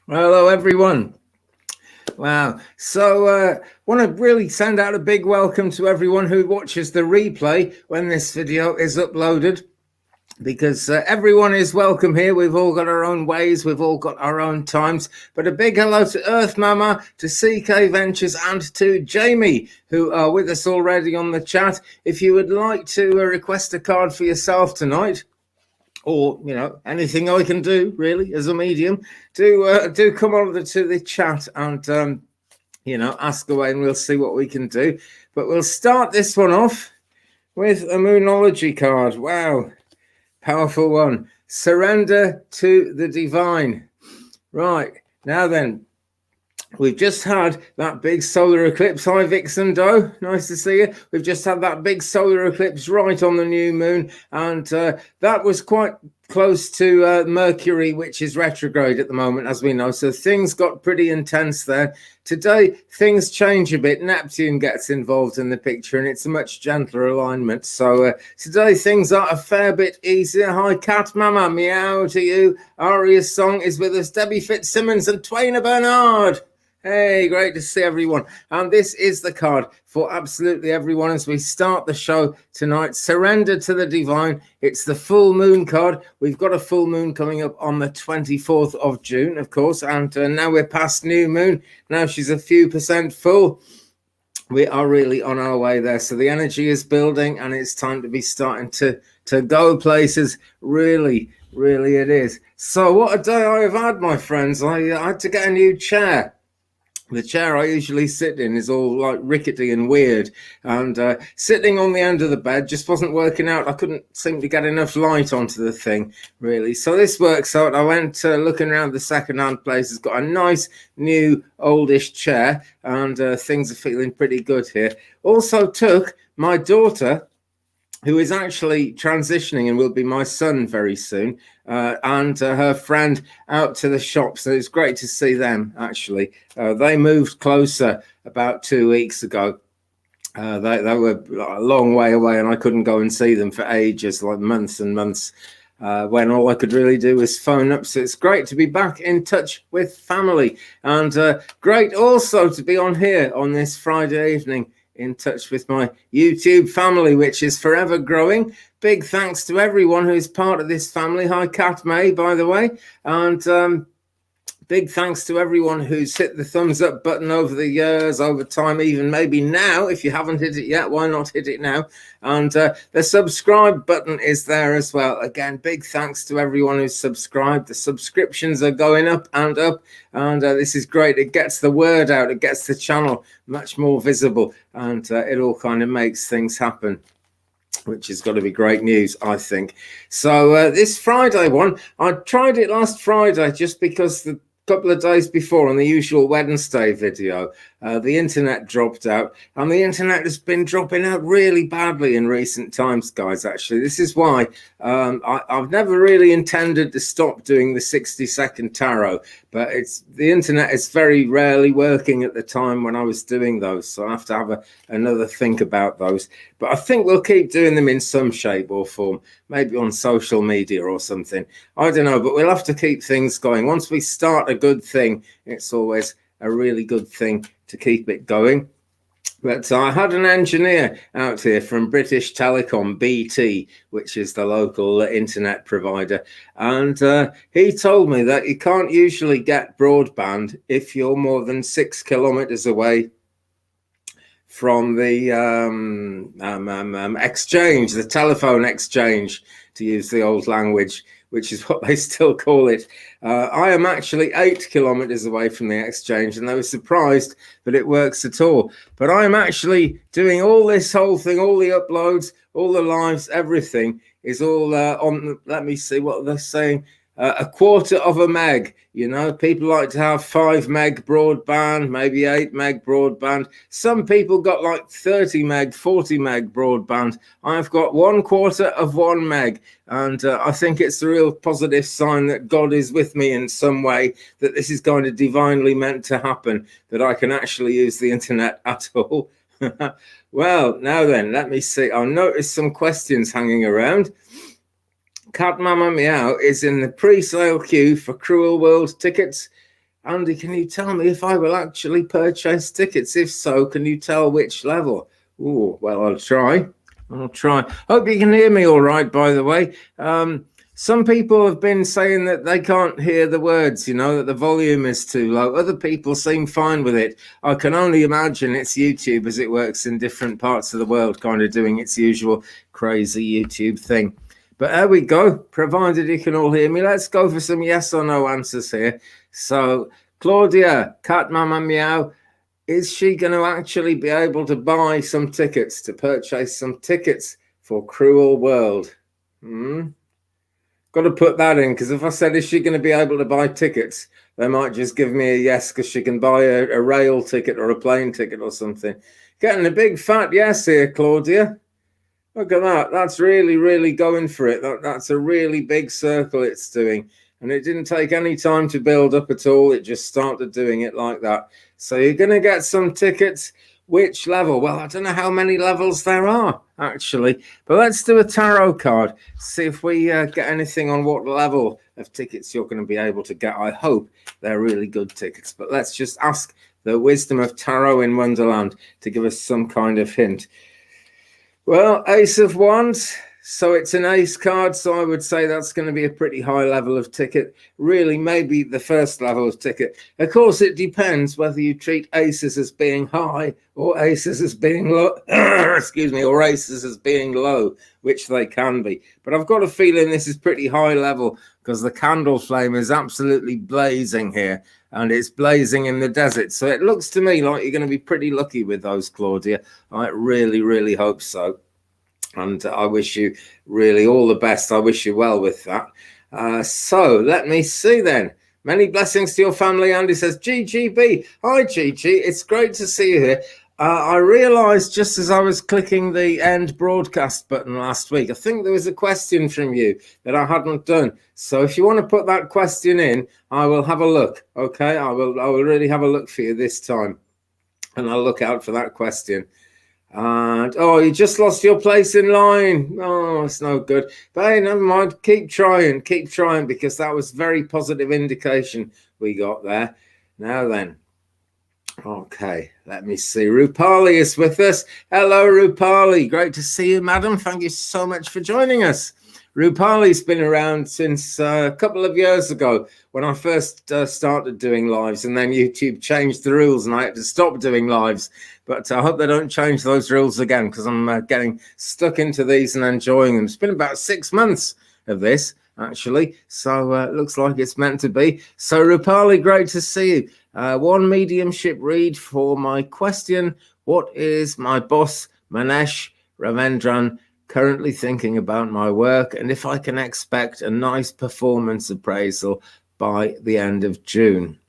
Hello, everyone. Wow. So, want to really send out a big welcome to everyone who watches the replay when this video is uploaded, because everyone is welcome here. We've all got our own ways, we've all got our own times. But a big hello to Earth Mama, to CK Ventures, and to Jamie, who are with us already on the chat. If you would like to request a card for yourself tonight, or anything I can do really as a medium, do come over to the chat and ask away, and we'll see what we can do. But we'll start this one off with a Moonology card. Wow, powerful one. Surrender to the divine. Right, now then, we've just had that big solar eclipse. Hi, Vixen Doe. Nice to see you. We've just had that big solar eclipse right on the new moon. And that was quite close to Mercury, which is retrograde at the moment, as we know. So things got pretty intense there. Today, things change a bit. Neptune gets involved in the picture, and it's a much gentler alignment. So today, things are a fair bit easier. Hi, Cat Mama. Meow to you. Aria's Song is with us. Debbie Fitzsimmons and Twaina Bernard. Hey, great to see everyone. And this is the card for absolutely everyone as we start the show tonight. Surrender to the divine. It's the full moon card. We've got a full moon coming up on the 24th of June, of course. And now we're past new moon. Now she's a few percent full. We are really on our way there. So the energy is building, and it's time to be starting to go places. Really, really it is. So what a day I have had, my friends. I had to get a new chair. The chair I usually sit in is all like rickety and weird, and sitting on the end of the bed just wasn't working out. I couldn't seem to get enough light onto the thing, really. So this works out. I went looking around the second-hand place. It's got a nice, new, oldish chair, and things are feeling pretty good here. Also took my daughter, who is actually transitioning and will be my son very soon, and her friend out to the shop. So it's great to see them, actually. They moved closer about 2 weeks ago. They were a long way away, and I couldn't go and see them for ages, like months and months, when all I could really do was phone up. So it's great to be back in touch with family, and great also to be on here on this Friday evening, in touch with my YouTube family, which is forever growing. Big thanks to everyone who's part of this family. Hi, Kat May, by the way. And big thanks to everyone who's hit the thumbs up button over the years, over time, even maybe now. If you haven't hit it yet, why not hit it now? And the subscribe button is there as well. Again, big thanks to everyone who's subscribed. The subscriptions are going up, and this is great. It gets the word out. It gets the channel much more visible, and it all kind of makes things happen, which has got to be great news, I think. So this Friday one, I tried it last Friday just because the couple of days before on the usual Wednesday video, the internet dropped out, and the internet has been dropping out really badly in recent times, guys. Actually, this is why I've never really intended to stop doing the 60-second tarot, but the internet is very rarely working at the time when I was doing those, so I have to have another think about those. But I think we'll keep doing them in some shape or form, maybe on social media or something. I don't know, but we'll have to keep things going. Once we start a good thing, it's always a really good thing to keep it going. But I had an engineer out here from British Telecom, BT, which is the local internet provider. And he told me that you can't usually get broadband if you're more than 6 kilometers away from the exchange, the telephone exchange, to use the old language, which is what they still call it. I am actually 8 kilometers away from the exchange, and they were surprised that it works at all. But I'm actually doing all this whole thing, all the uploads, all the lives, everything is all on, let me see what they're saying, a quarter of a meg. People like to have 5 meg broadband, maybe 8 meg broadband. Some people got like 30 meg, 40 meg broadband. I've got 1/4 of 1 meg. And I think it's a real positive sign that God is with me in some way, that this is kind of divinely meant to happen, that I can actually use the internet at all. Well, now then, let me see. I'll notice some questions hanging around. Cat Mama Meow is in the pre-sale queue for Cruel World tickets. Andy, can you tell me if I will actually purchase tickets? If so, can you tell which level? Oh, well, I'll try. Hope you can hear me all right, by the way. Some people have been saying that they can't hear the words, that the volume is too low. Other people seem fine with it. I can only imagine it's YouTube as it works in different parts of the world, kind of doing its usual crazy YouTube thing. But there we go. Provided you can all hear me, let's go for some yes or no answers here. So, Claudia, Cat Mama Meow, is she going to actually be able to buy some tickets, to purchase some tickets for Cruel World? Got to put that in, because if I said, is she going to be able to buy tickets, they might just give me a yes, because she can buy a rail ticket or a plane ticket or something. Getting a big fat yes here, Claudia. Look at that. That's really, really going for it. That's a really big circle it's doing. And it didn't take any time to build up at all. It just started doing it like that. So you're going to get some tickets. Which level? Well, I don't know how many levels there are, actually. But let's do a tarot card. See if we get anything on what level of tickets you're going to be able to get. I hope they're really good tickets. But let's just ask the wisdom of Tarot in Wonderland to give us some kind of hint. Well, Ace of Wands. So it's an ace card, so I would say that's going to be a pretty high level of ticket. Really, maybe the first level of ticket. Of course, it depends whether you treat aces as being high or aces as being low. Or aces as being low, which they can be. But I've got a feeling this is pretty high level because the candle flame is absolutely blazing here, and it's blazing in the desert. So it looks to me like you're going to be pretty lucky with those, Claudia. I really, really hope so. And I wish you really all the best. I wish you well with that. So let me see then. Many blessings to your family. Andy says, GGB. Hi, Gigi. It's great to see you here. I realized just as I was clicking the end broadcast button last week, I think there was a question from you that I hadn't done. So if you want to put that question in, I will have a look. Okay, I will really have a look for you this time. And I'll look out for that question. And you just lost your place in line. Oh, it's no good. But hey, never mind. Keep trying, because that was very positive indication we got there. Now then. Okay, let me see. Rupali is with us. Hello, Rupali. Great to see you, madam. Thank you so much for joining us. Rupali's been around since a couple of years ago when I first started doing lives, and then YouTube changed the rules and I had to stop doing lives. But I hope they don't change those rules again, because I'm getting stuck into these and enjoying them. It's been about 6 months of this, actually. So it looks like it's meant to be. So Rupali, great to see you. One mediumship read for my question. What is my boss, Manesh Ravendran, currently thinking about my work, and if I can expect a nice performance appraisal by the end of June?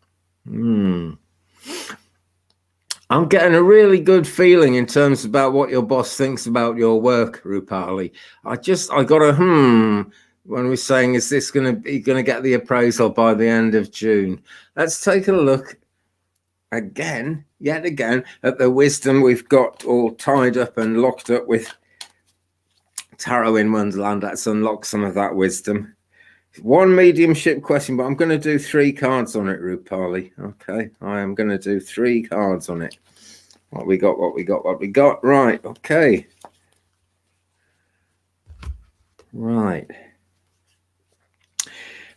I'm getting a really good feeling in terms about what your boss thinks about your work, Rupali. I got a when we're saying, is this going to get the appraisal by the end of June? Let's take a look yet again, at the wisdom we've got all tied up and locked up with Tarot in Wonderland. Let's unlock some of that wisdom. One mediumship question, but I'm going to do 3 cards on it, Rupali. Okay, I am going to do 3 cards on it. What we got. Right, okay. Right.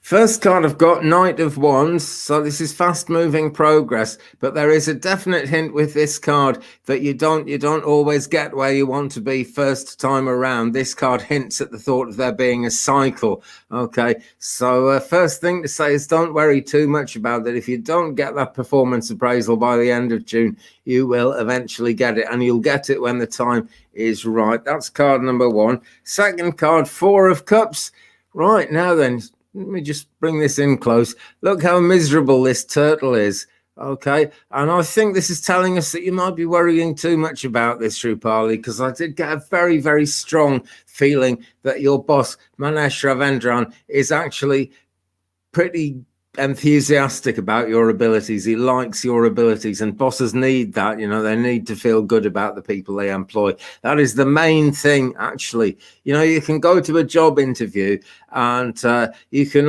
First card I've got, Knight of Wands. So this is fast-moving progress, but there is a definite hint with this card that you don't always get where you want to be first time around. This card hints at the thought of there being a cycle. Okay, so first thing to say is don't worry too much about it. If you don't get that performance appraisal by the end of June, you will eventually get it, and you'll get it when the time is right. That's card number 1. Second card, 4 of Cups. Right, now then, let me just bring this in close. Look how miserable this turtle is. Okay. And I think this is telling us that you might be worrying too much about this, Rupali, because I did get a very, very strong feeling that your boss, Manesh Ravendran, is actually pretty enthusiastic about your abilities. He likes your abilities, and bosses need that. They need to feel good about the people they employ. That is the main thing, actually. You can go to a job interview and you can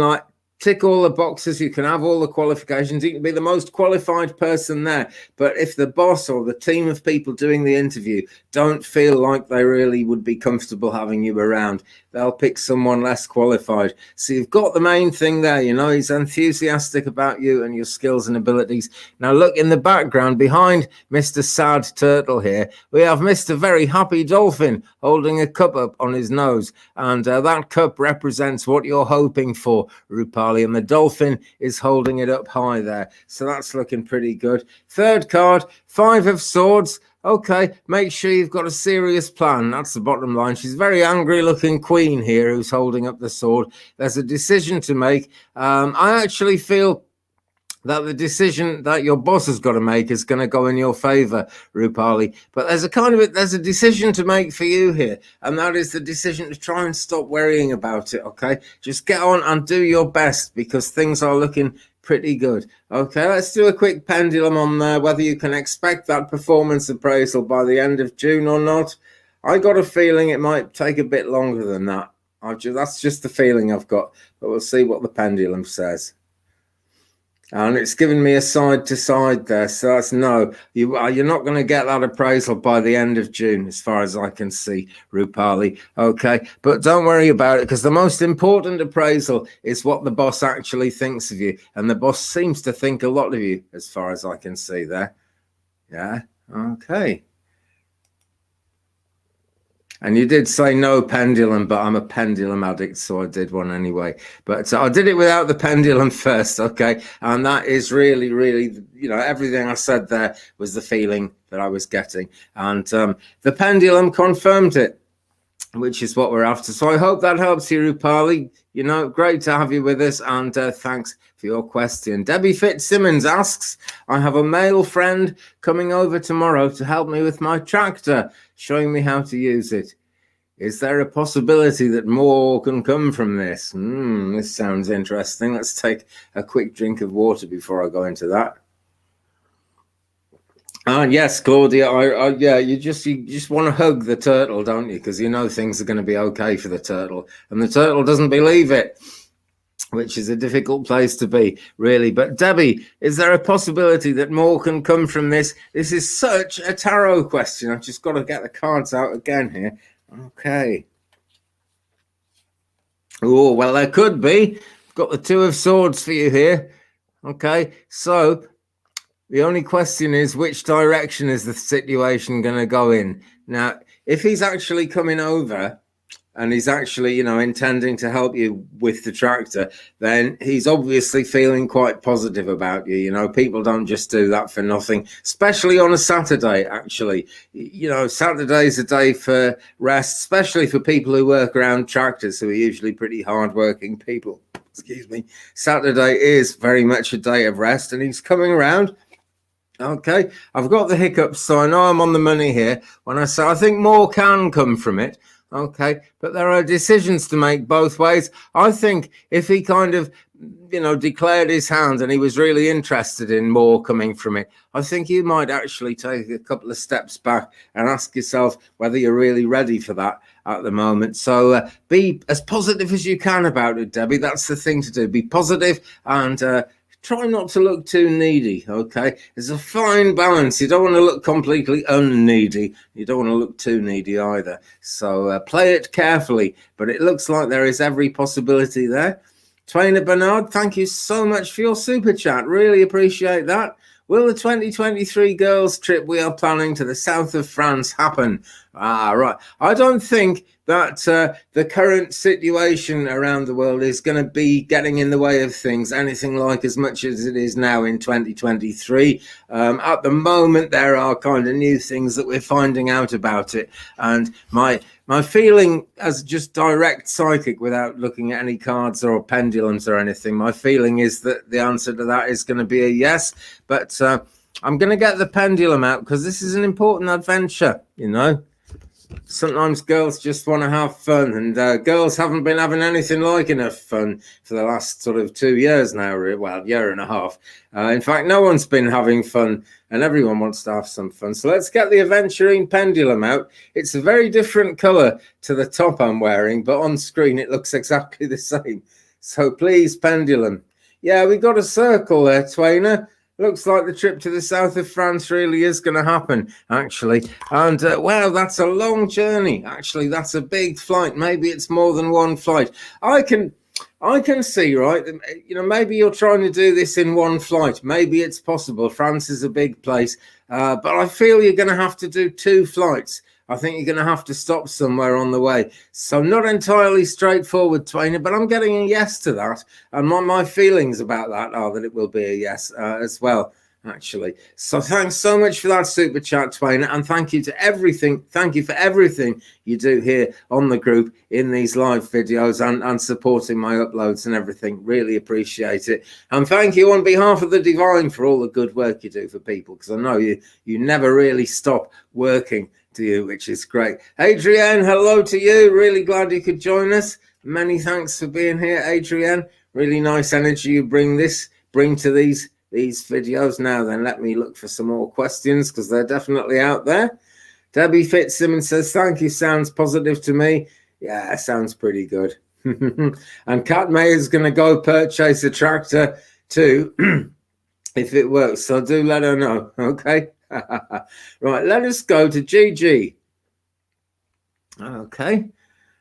tick all the boxes. You can have all the qualifications. You can be the most qualified person there. But if the boss or the team of people doing the interview don't feel like they really would be comfortable having you around, they'll pick someone less qualified. So you've got the main thing there. He's enthusiastic about you and your skills and abilities. Now look in the background behind Mr. Sad Turtle here. We have Mr. Very Happy Dolphin holding a cup up on his nose. And that cup represents what you're hoping for, Rupali. And the dolphin is holding it up high there. So that's looking pretty good. Third card, 5 of Swords. Okay, make sure you've got a serious plan. That's the bottom line. She's a very angry looking queen here who's holding up the sword. There's a decision to make. I actually feel that the decision that your boss has got to make is going to go in your favor, Rupali. But there's a decision to make for you here, and that is the decision to try and stop worrying about it, okay? Just get on and do your best because things are looking pretty good. Okay, let's do a quick pendulum on there, whether you can expect that performance appraisal by the end of June or not. I got a feeling it might take a bit longer than that. That's just the feeling I've got, but we'll see what the pendulum says. And it's given me a side to side there, so that's no. You're not going to get that appraisal by the end of June, as far as I can see, Rupali. Okay, but don't worry about it, because the most important appraisal is what the boss actually thinks of you, and the boss seems to think a lot of you, as far as I can see there. Yeah, okay. And you did say no pendulum, but I'm a pendulum addict, so I did one anyway. But I did it without the pendulum first, okay? And that is really, really, everything I said there was the feeling that I was getting. And the pendulum confirmed it, which is what we're after. So I hope that helps you, Rupali. Great to have you with us, and thanks for your question. Debbie Fitzsimmons asks, I have a male friend coming over tomorrow to help me with my tractor, showing me how to use it. Is there a possibility that more can come from this? This sounds interesting. Let's take a quick drink of water before I go into that. Yes, Claudia, yeah, you just want to hug the turtle, don't you? Because things are going to be okay for the turtle, and the turtle doesn't believe it, which is a difficult place to be, really. But Debbie, is there a possibility that more can come from this? This is such a tarot question. I've just got to get the cards out again here. Okay. Oh, well, there could be. I've got the 2 of Swords for you here. Okay, so the only question is, which direction is the situation going to go in? Now, if he's actually coming over and he's actually, intending to help you with the tractor, then he's obviously feeling quite positive about you. People don't just do that for nothing, especially on a Saturday, actually. Saturday's a day for rest, especially for people who work around tractors, who are usually pretty hardworking people. Excuse me. Saturday is very much a day of rest, and he's coming around. Okay, I've got the hiccups, so I know I'm on the money here when I say I think more can come from it. Okay, but there are decisions to make both ways. I think if he kind of, declared his hand and he was really interested in more coming from it, I think you might actually take a couple of steps back and ask yourself whether you're really ready for that at the moment. So be as positive as you can about it, Debbie. That's the thing to do. Be positive and try not to look too needy, okay? There's a fine balance. You don't want to look completely unneedy. You don't want to look too needy either. So play it carefully, but it looks like there is every possibility there. Twaina Bernard, thank you so much for your super chat. Really appreciate that. Will the 2023 girls trip we are planning to the south of France happen? Right. I don't think that the current situation around the world is going to be getting in the way of things anything like as much as it is now in 2023. At the moment, there are kind of new things that we're finding out about it. And my feeling, as just direct psychic without looking at any cards or pendulums or anything, my feeling is that the answer to that is going to be a yes. But I'm going to get the pendulum out because this is an important adventure, Sometimes girls just want to have fun, and girls haven't been having anything like enough fun for the last sort of 2 years now, well, year and a half. In fact, no one's been having fun, and everyone wants to have some fun. So let's get the Aventurine pendulum out. It's a very different color to the top I'm wearing, but on screen it looks exactly the same. So please, pendulum. Yeah, we got a circle there, Twainer. Looks like the trip to the south of France really is going to happen, actually. And wow, that's a long journey. Actually, that's a big flight. Maybe it's more than one flight. I can see, right? You know, maybe you're trying to do this in one flight. Maybe it's possible. France is a big place, but I feel you're going to have to do 2 flights. I think you're going to have to stop somewhere on the way. So not entirely straightforward, Twainer, but I'm getting a yes to that. And my feelings about that are that it will be a yes as well, actually. So thanks so much for that super chat, Twainer, and thank you to everything. Thank you for everything you do here on the group in these live videos and supporting my uploads and everything. Really appreciate it. And thank you on behalf of the Divine for all the good work you do for people, because I know you never really stop working, do you, which is great. Adrienne, hello to you. Really glad you could join us. Many thanks for being here, Adrienne. Really nice energy you bring to these videos. Now then, let me look for some more questions, because they're definitely out there. Debbie Fitzsimmons says, thank you, sounds positive to me. Yeah, sounds pretty good. And Kat May is going to go purchase a tractor too, if it works. So do let her know, okay? Right, let us go to Gigi. Okay.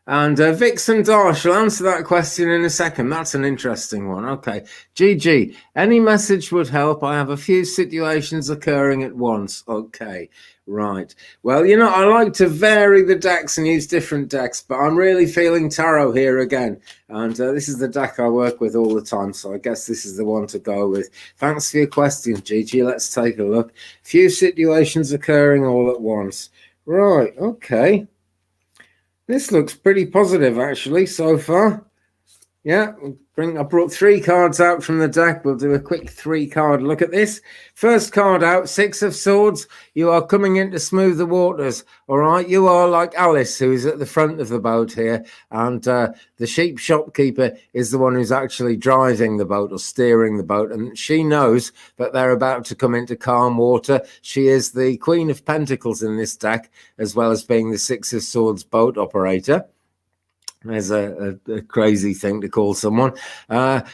And Vixen Darsh will answer that question in a second. That's an interesting one. Okay. Gigi, any message would help. I have a few situations occurring at once. Okay. Right. Well, you know, I like to vary the decks and use different decks, but I'm really feeling tarot here again. And this is the deck I work with all the time, so I guess this is the one to go with. Thanks for your question, Gigi. Let's take a look. Few situations occurring all at once. Right. Okay. This looks pretty positive, actually, so far. Yeah, I brought 3 cards out from the deck. We'll do a quick 3-card look at this. First card out, 6 of Swords. You are coming into smoother waters, all right? You are like Alice, who is at the front of the boat here, and the sheep shopkeeper is the one who's actually driving the boat or steering the boat, and she knows that they're about to come into calm water. She is the Queen of Pentacles in this deck, as well as being the 6 of Swords boat operator. There's a crazy thing to call someone.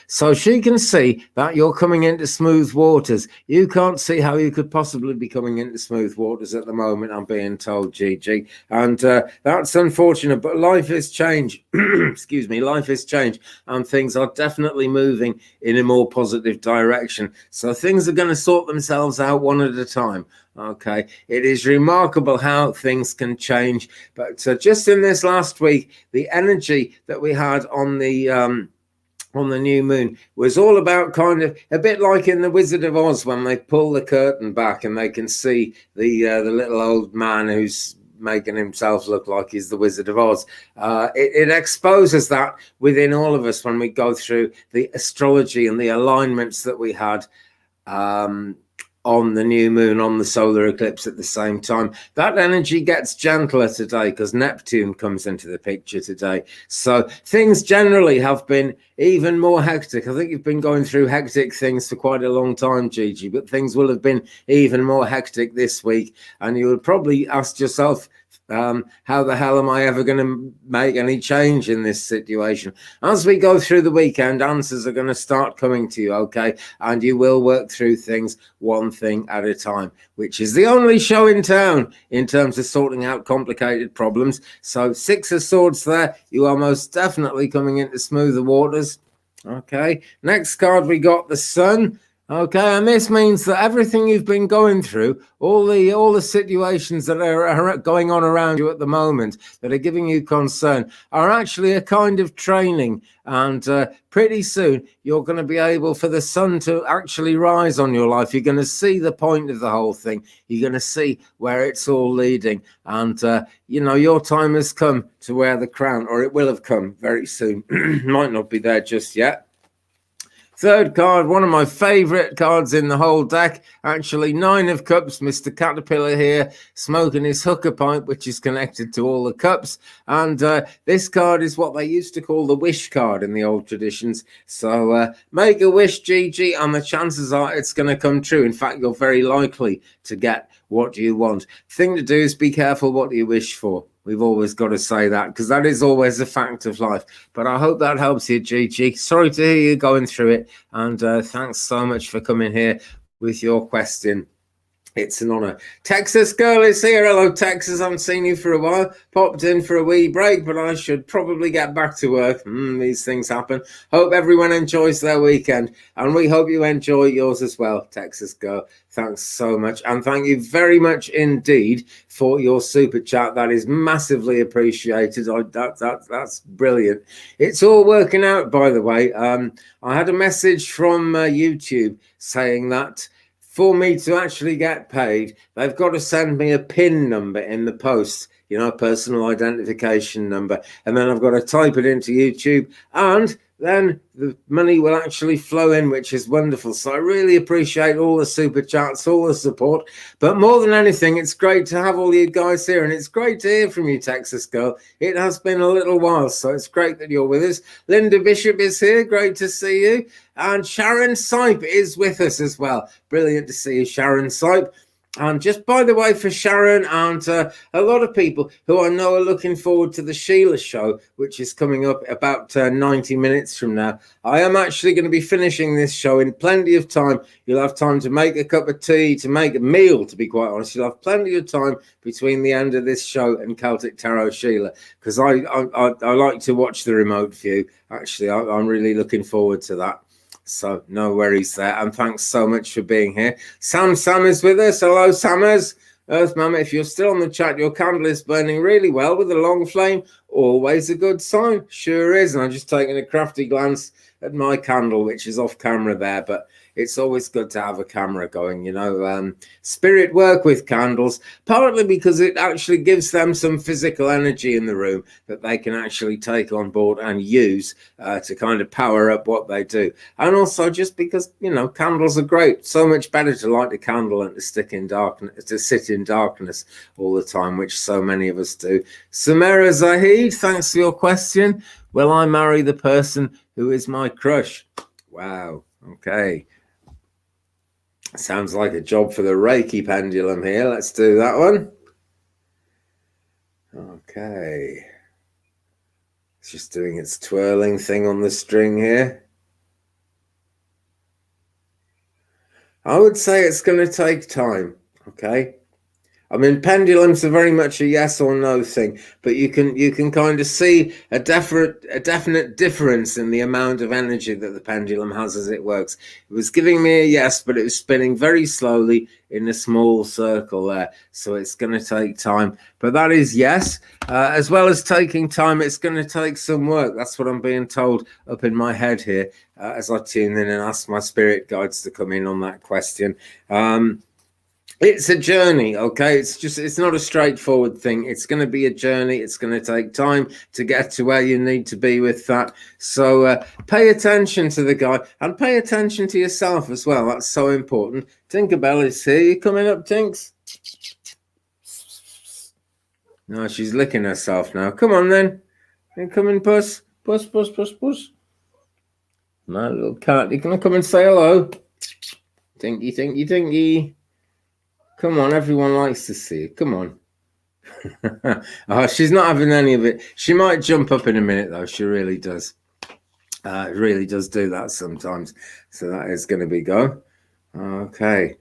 So she can see that you're coming into smooth waters. You can't see how you could possibly be coming into smooth waters at the moment, I'm being told, Gigi. And that's unfortunate, but life has changed. Excuse me, life has changed. And things are definitely moving in a more positive direction. So things are going to sort themselves out one at a time. Okay, it is remarkable how things can change. But just in this last week, the energy that we had on the new moon was all about kind of a bit like in the Wizard of Oz when they pull the curtain back and they can see the little old man who's making himself look like he's the Wizard of Oz. It exposes that within all of us when we go through the astrology and the alignments that we had on the new moon, on the solar eclipse at the same time. That energy gets gentler today because Neptune comes into the picture today. So things generally have been even more hectic. I think you've been going through hectic things for quite a long time, Gigi, but things will have been even more hectic this week. And you would probably ask yourself, how the hell am I ever going to make any change in this situation? As we go through the weekend, answers are going to start coming to you, okay? And you will work through things one thing at a time, which is the only show in town in terms of sorting out complicated problems. So 6 of Swords there. You are most definitely coming into smoother waters, okay? Next card, we got the Sun. Okay, and this means that everything you've been going through, all the situations that are going on around you at the moment that are giving you concern are actually a kind of training. And pretty soon you're going to be able for the sun to actually rise on your life. You're going to see the point of the whole thing. You're going to see where it's all leading. And, you know, your time has come to wear the crown, or it will have come very soon. Might not be there just yet. Third card, one of my favorite cards in the whole deck, actually 9 of Cups, Mr. Caterpillar here, smoking his hookah pipe, which is connected to all the cups. And this card is what they used to call the wish card in the old traditions. So make a wish, Gigi, and the chances are it's going to come true. In fact, you're very likely to get what you want. Thing to do is be careful what you wish for We've always got to say that, because that is always a fact of life. But I hope that helps you, Gigi. Sorry to hear you going through it, and thanks so much for coming here with your question. It's an honor. Texas girl is here. Hello, Texas. I haven't seen you for a while. Popped in for a wee break, but I should probably get back to work. These things happen. Hope everyone enjoys their weekend, and we hope you enjoy yours as well, Texas girl. Thanks so much, and thank you very much indeed for your super chat. That is massively appreciated. That's brilliant. It's all working out, by the way. I had a message from YouTube saying that for me to actually get paid, they've got to send me a PIN number in the post, personal identification number. And then I've got to type it into YouTube, and then the money will actually flow in, which is wonderful. So I really appreciate all the super chats, all the support. But more than anything, it's great to have all you guys here, and it's great to hear from you, Texas girl. It has been a little while, so it's great that you're with us. Linda Bishop is here. Great to see you. And Sharon Sipe is with us as well. Brilliant to see you, Sharon Sipe. And just by the way, for Sharon and a lot of people who I know are looking forward to the Sheila show, which is coming up about 90 minutes from now, I am actually going to be finishing this show in plenty of time. You'll have time to make a cup of tea, to make a meal, to be quite honest. You'll have plenty of time between the end of this show and Celtic Tarot Sheila, because I like to watch the remote view. Actually, I'm really looking forward to that. So no worries there, and thanks so much for being here. Sam is with us. Hello, Sammers. Earth Mama, if you're still on the chat, your candle is burning really well with a long flame. Always a good sign. Sure is. And I'm just taking a crafty glance at my candle, which is off camera there, but it's always good to have a camera going, Spirit work with candles, partly because it actually gives them some physical energy in the room that they can actually take on board and use to kind of power up what they do. And also just because, candles are great. So much better to light a candle than to sit in darkness all the time, which so many of us do. Samara Zahid, thanks for your question. Will I marry the person who is my crush? Wow. Okay. Sounds like a job for the Reiki pendulum here. Let's do that one. Okay. It's just doing its twirling thing on the string here. I would say it's going to take time. Okay. I mean, pendulums are very much a yes or no thing, but you can kind of see a definite difference in the amount of energy that the pendulum has as it works. It was giving me a yes, but it was spinning very slowly in a small circle there, so it's going to take time. But that is yes. As well as taking time, it's going to take some work. That's what I'm being told up in my head here as I tune in and ask my spirit guides to come in on that question. It's a journey, okay? It's not a straightforward thing. It's going to be a journey. It's going to take time to get to where you need to be with that. So pay attention to the guy and pay attention to yourself as well. That's so important. Tinkerbell is here. You coming up, Tinks? No, she's licking herself now. Come on, then. You coming, puss? Puss. My little cat. You gonna come and say hello? Tinky. Come on, everyone likes to see it. Come on. Oh, she's not having any of it. She might jump up in a minute, though. She really does. It really does do that sometimes. So that is going to be go. Okay.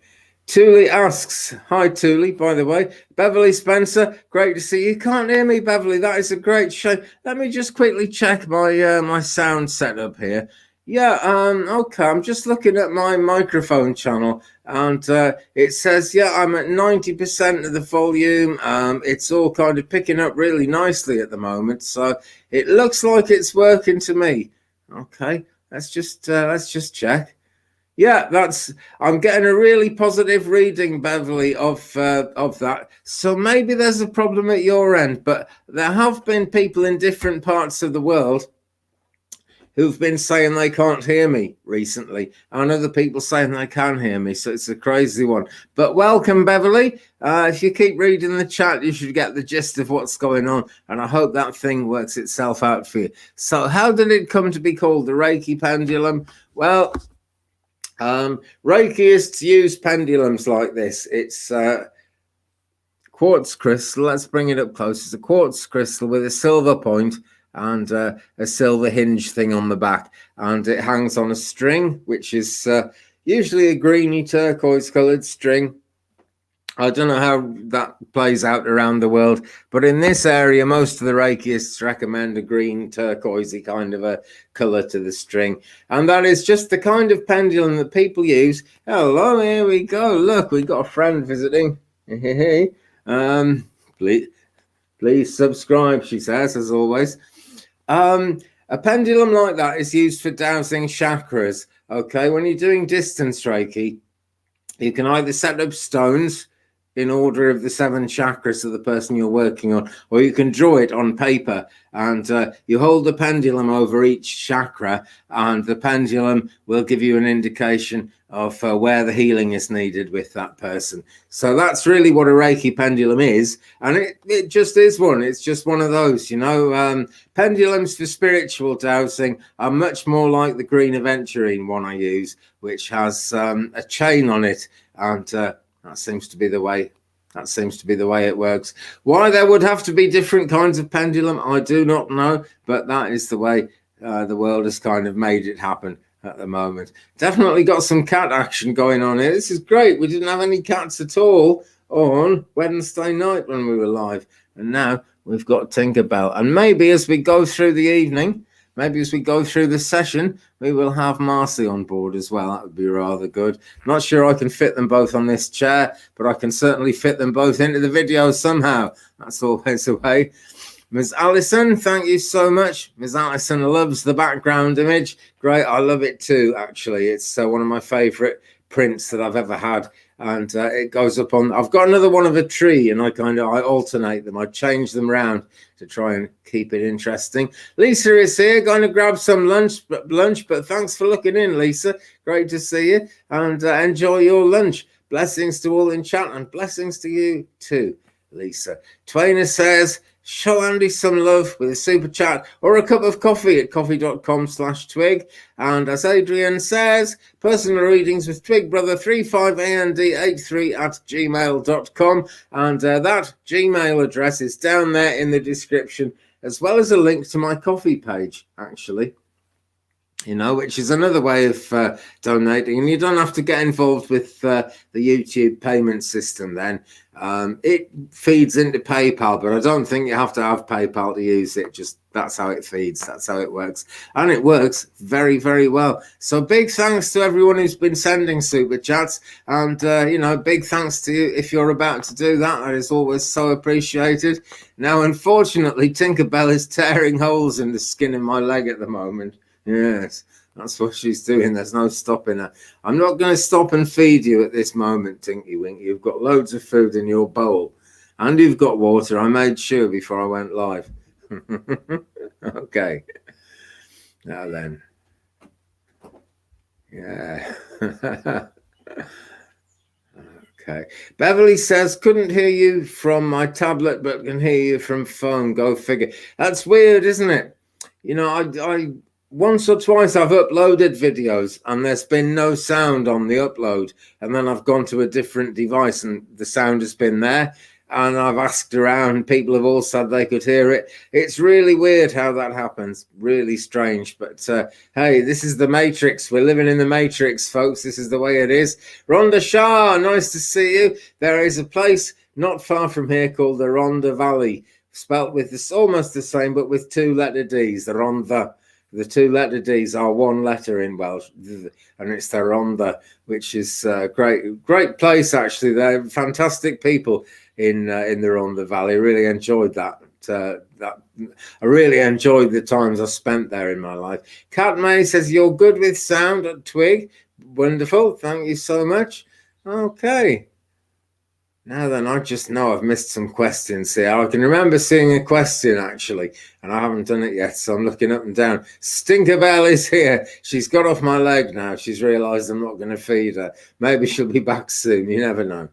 Thule asks, hi, Thule, by the way. Beverly Spencer, great to see you. Can't hear me, Beverly. That is a great show. Let me just quickly check my my sound setup here. Yeah, okay, I'm just looking at my microphone channel, and it says, yeah, I'm at 90% of the volume. It's all kind of picking up really nicely at the moment, so it looks like it's working to me. Okay, let's just check. Yeah, I'm getting a really positive reading, Beverly, of that. So maybe there's a problem at your end, but there have been people in different parts of the world who've been saying they can't hear me recently, and other people saying they can hear me, so it's a crazy one. But welcome, Beverly. If you keep reading the chat, you should get the gist of what's going on, and I hope that thing works itself out for you. So how did it come to be called the Reiki pendulum? Well, Reiki is to use pendulums like this. It's quartz crystal. Let's bring it up close. It's a quartz crystal with a silver point and a silver hinge thing on the back, and it hangs on a string, which is usually a greeny turquoise coloured string. I don't know how that plays out around the world, but in this area, most of the Reikiists recommend a green turquoisey kind of a colour to the string. And that is just the kind of pendulum that people use. Hello, here we go. Look, we got a friend visiting. Please subscribe, she says, as always. A pendulum like that is used for dowsing chakras. Okay, when you're doing distance Reiki, you can either set up stones in order of the 7 chakras of the person you're working on, or you can draw it on paper, and you hold the pendulum over each chakra, and the pendulum will give you an indication of where the healing is needed with that person. So that's really what a Reiki pendulum is, and it just is one. It's just one of those, you know. Pendulums for spiritual dowsing are much more like the green aventurine one I use, which has a chain on it, and that seems to be the way. That seems to be the way it works. Why there would have to be different kinds of pendulum, I do not know, but that is the way the world has kind of made it happen at the moment. Definitely got some cat action going on here. This is great. We didn't have any cats at all on Wednesday night when we were live, and now we've got Tinkerbell. And maybe as we go through the evening, maybe as we go through the session, we will have Marcy on board as well. That would be rather good. Not sure I can fit them both on this chair, but I can certainly fit them both into the video somehow. That's always the way. Ms. Allison, thank you so much. Ms. Allison loves the background image. Great, I love it too, actually. It's one of my favourite prints that I've ever had. And it goes up on, I've got another one of a tree, and I alternate them. I change them around to try and keep it interesting. Lisa is here, going to grab some lunch, but thanks for looking in, Lisa. Great to see you, and enjoy your lunch. Blessings to all in chat, and blessings to you too, Lisa. Twainer says, show Andy some love with a super chat or a cup of coffee at coffee.com/twig. And as Adrian says, personal readings with Twig Brother 35AND83@gmail.com. And that Gmail address is down there in the description, as well as a link to my coffee page, actually. You know, which is another way of donating, and you don't have to get involved with the YouTube payment system then. It feeds into PayPal, but I don't think you have to have PayPal to use it. Just that's how it feeds, that's how it works, and it works very, very well. So big thanks to everyone who's been sending super chats, and you know, big thanks to you if you're about to do that. That is always so appreciated. Now, unfortunately, Tinkerbell is tearing holes in the skin of my leg at the moment. Yes, that's what she's doing. There's no stopping her. I'm not going to stop and feed you at this moment, Tinky Winky. You've got loads of food in your bowl, and you've got water. I made sure before I went live. Okay. Now then. Yeah. Okay. Beverly says, couldn't hear you from my tablet, but can hear you from phone. Go figure. That's weird, isn't it? You know, I once or twice I've uploaded videos and there's been no sound on the upload, and then I've gone to a different device and the sound has been there, and I've asked around, people have all said they could hear it. It's really weird how that happens, really strange, but hey, this is the Matrix. We're living in the Matrix, folks. This is the way it is. Rhonda Shah, nice to see you. There is a place not far from here called the Rhondda Valley, spelt with this almost the same but with 2 letter D's, the Rhondda. The 2 letter D's are 1 letter in Welsh, and it's the Rhondda, which is a great place, actually. They're fantastic people in the Rhondda Valley. Really enjoyed that. I really enjoyed the times I spent there in my life. Cat May says, you're good with sound at Twig. Wonderful. Thank you so much. Okay. Now then, I just know I've missed some questions here. I can remember seeing a question, actually, and I haven't done it yet, so I'm looking up and down. Stinkerbell is here. She's got off my leg now. She's realised I'm not going to feed her. Maybe she'll be back soon. You never know.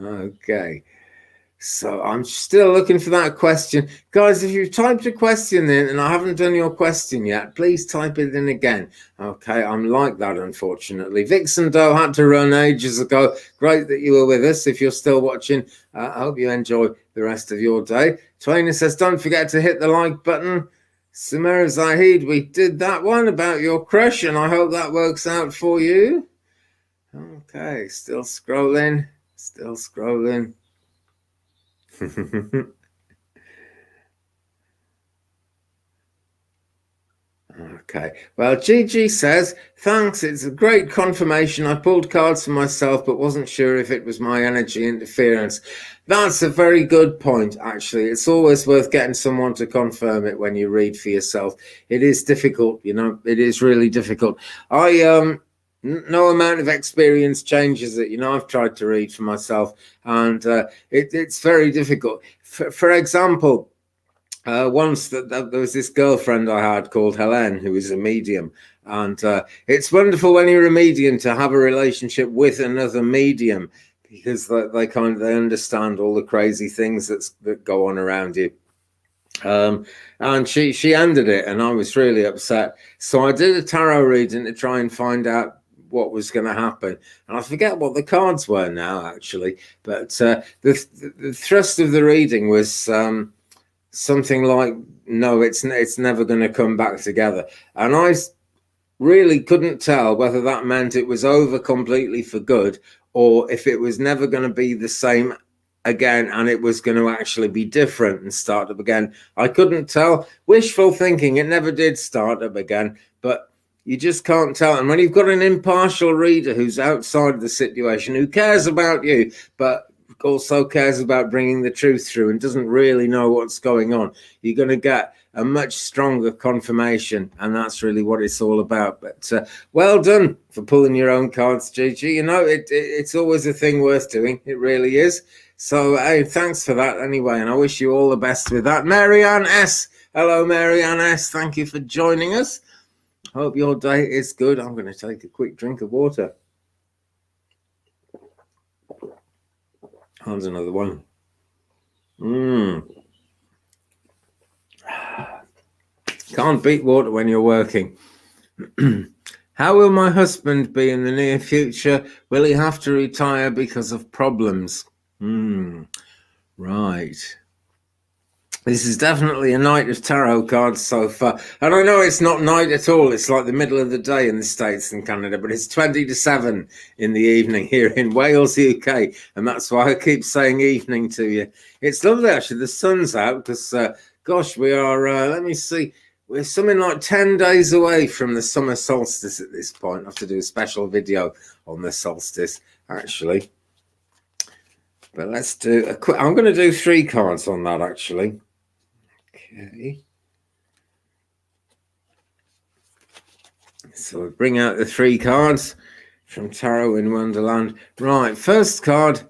Okay. So I'm still looking for that question. Guys, if you've typed a question in and I haven't done your question yet, please type it in again. Okay, I'm like that, unfortunately. Vixen Doe had to run ages ago. Great that you were with us. If you're still watching, I hope you enjoy the rest of your day. Twainer says, don't forget to hit the like button. Samira Zahid, we did that one about your crush, and I hope that works out for you. Okay, still scrolling. Okay, well, Gigi says, thanks, it's a great confirmation. I pulled cards for myself, but wasn't sure if it was my energy interference. That's a very good point, actually. It's always worth getting someone to confirm it when you read for yourself. It is difficult, it is really difficult. No amount of experience changes it. I've tried to read for myself, and it's very difficult. For example, once there was this girlfriend I had called Helen, who is a medium, and it's wonderful when you're a medium to have a relationship with another medium, because they understand all the crazy things that go on around you. And she ended it, and I was really upset. So I did a tarot reading to try and find out what was going to happen, and I forget what the cards were now, actually. But the thrust of the reading was something like, no, it's never going to come back together. And I really couldn't tell whether that meant it was over completely for good, or if it was never going to be the same again and it was going to actually be different and start up again. I couldn't tell. Wishful thinking, it never did start up again, but you just can't tell. And when you've got an impartial reader who's outside the situation, who cares about you, but also cares about bringing the truth through and doesn't really know what's going on, you're going to get a much stronger confirmation, and that's really what it's all about. But well done for pulling your own cards, Gigi. It's always a thing worth doing. It really is. So hey, thanks for that anyway, and I wish you all the best with that. Marianne S. Hello, Marianne S. Thank you for joining us. Hope your day is good. I'm going to take a quick drink of water. Here's another one. Can't beat water when you're working. How will my husband be in the near future? Will he have to retire because of problems? Right. This is definitely a night of tarot cards so far. And I know it's not night at all. It's like the middle of the day in the States and Canada, but it's 20 to 7 in the evening here in Wales, UK. And that's why I keep saying evening to you. It's lovely, actually. The sun's out because, gosh, we are, let me see, we're something like 10 days away from the summer solstice at this point. I have to do a special video on the solstice, actually. But let's do a quick, I'm going to do 3 cards on that, actually. Okay. So we bring out the 3 cards from Tarot in Wonderland. Right, first card,